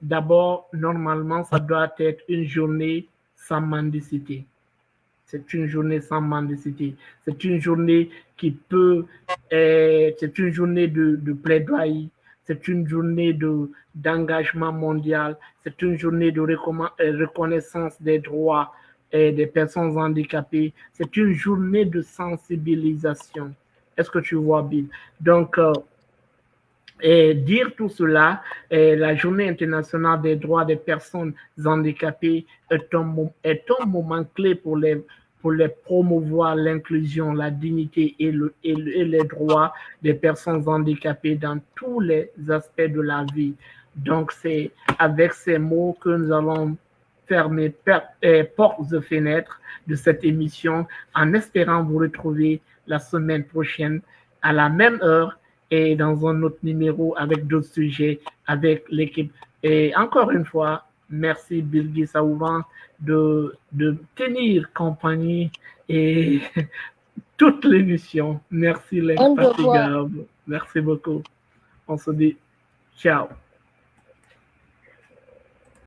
d'abord, normalement, ça doit être une journée sans mendicité. C'est une journée sans mendicité. C'est une journée qui peut, c'est une journée de plaidoyer. C'est une journée d'engagement mondial. C'est une journée de reconnaissance des droits des personnes handicapées. C'est une journée de sensibilisation. Est-ce que tu vois, Bill? Donc, et dire tout cela, la Journée internationale des droits des personnes handicapées est un moment clé pour les promouvoir l'inclusion, la dignité et les droits des personnes handicapées dans tous les aspects de la vie. Donc, c'est avec ces mots que nous allons fermer portes et fenêtres de cette émission en espérant vous retrouver la semaine prochaine à la même heure et dans un autre numéro avec d'autres sujets avec l'équipe. Et encore une fois, merci Bilgi Saouvan de tenir compagnie et toute l'émission. Merci les fatigables. Merci beaucoup. On se dit ciao.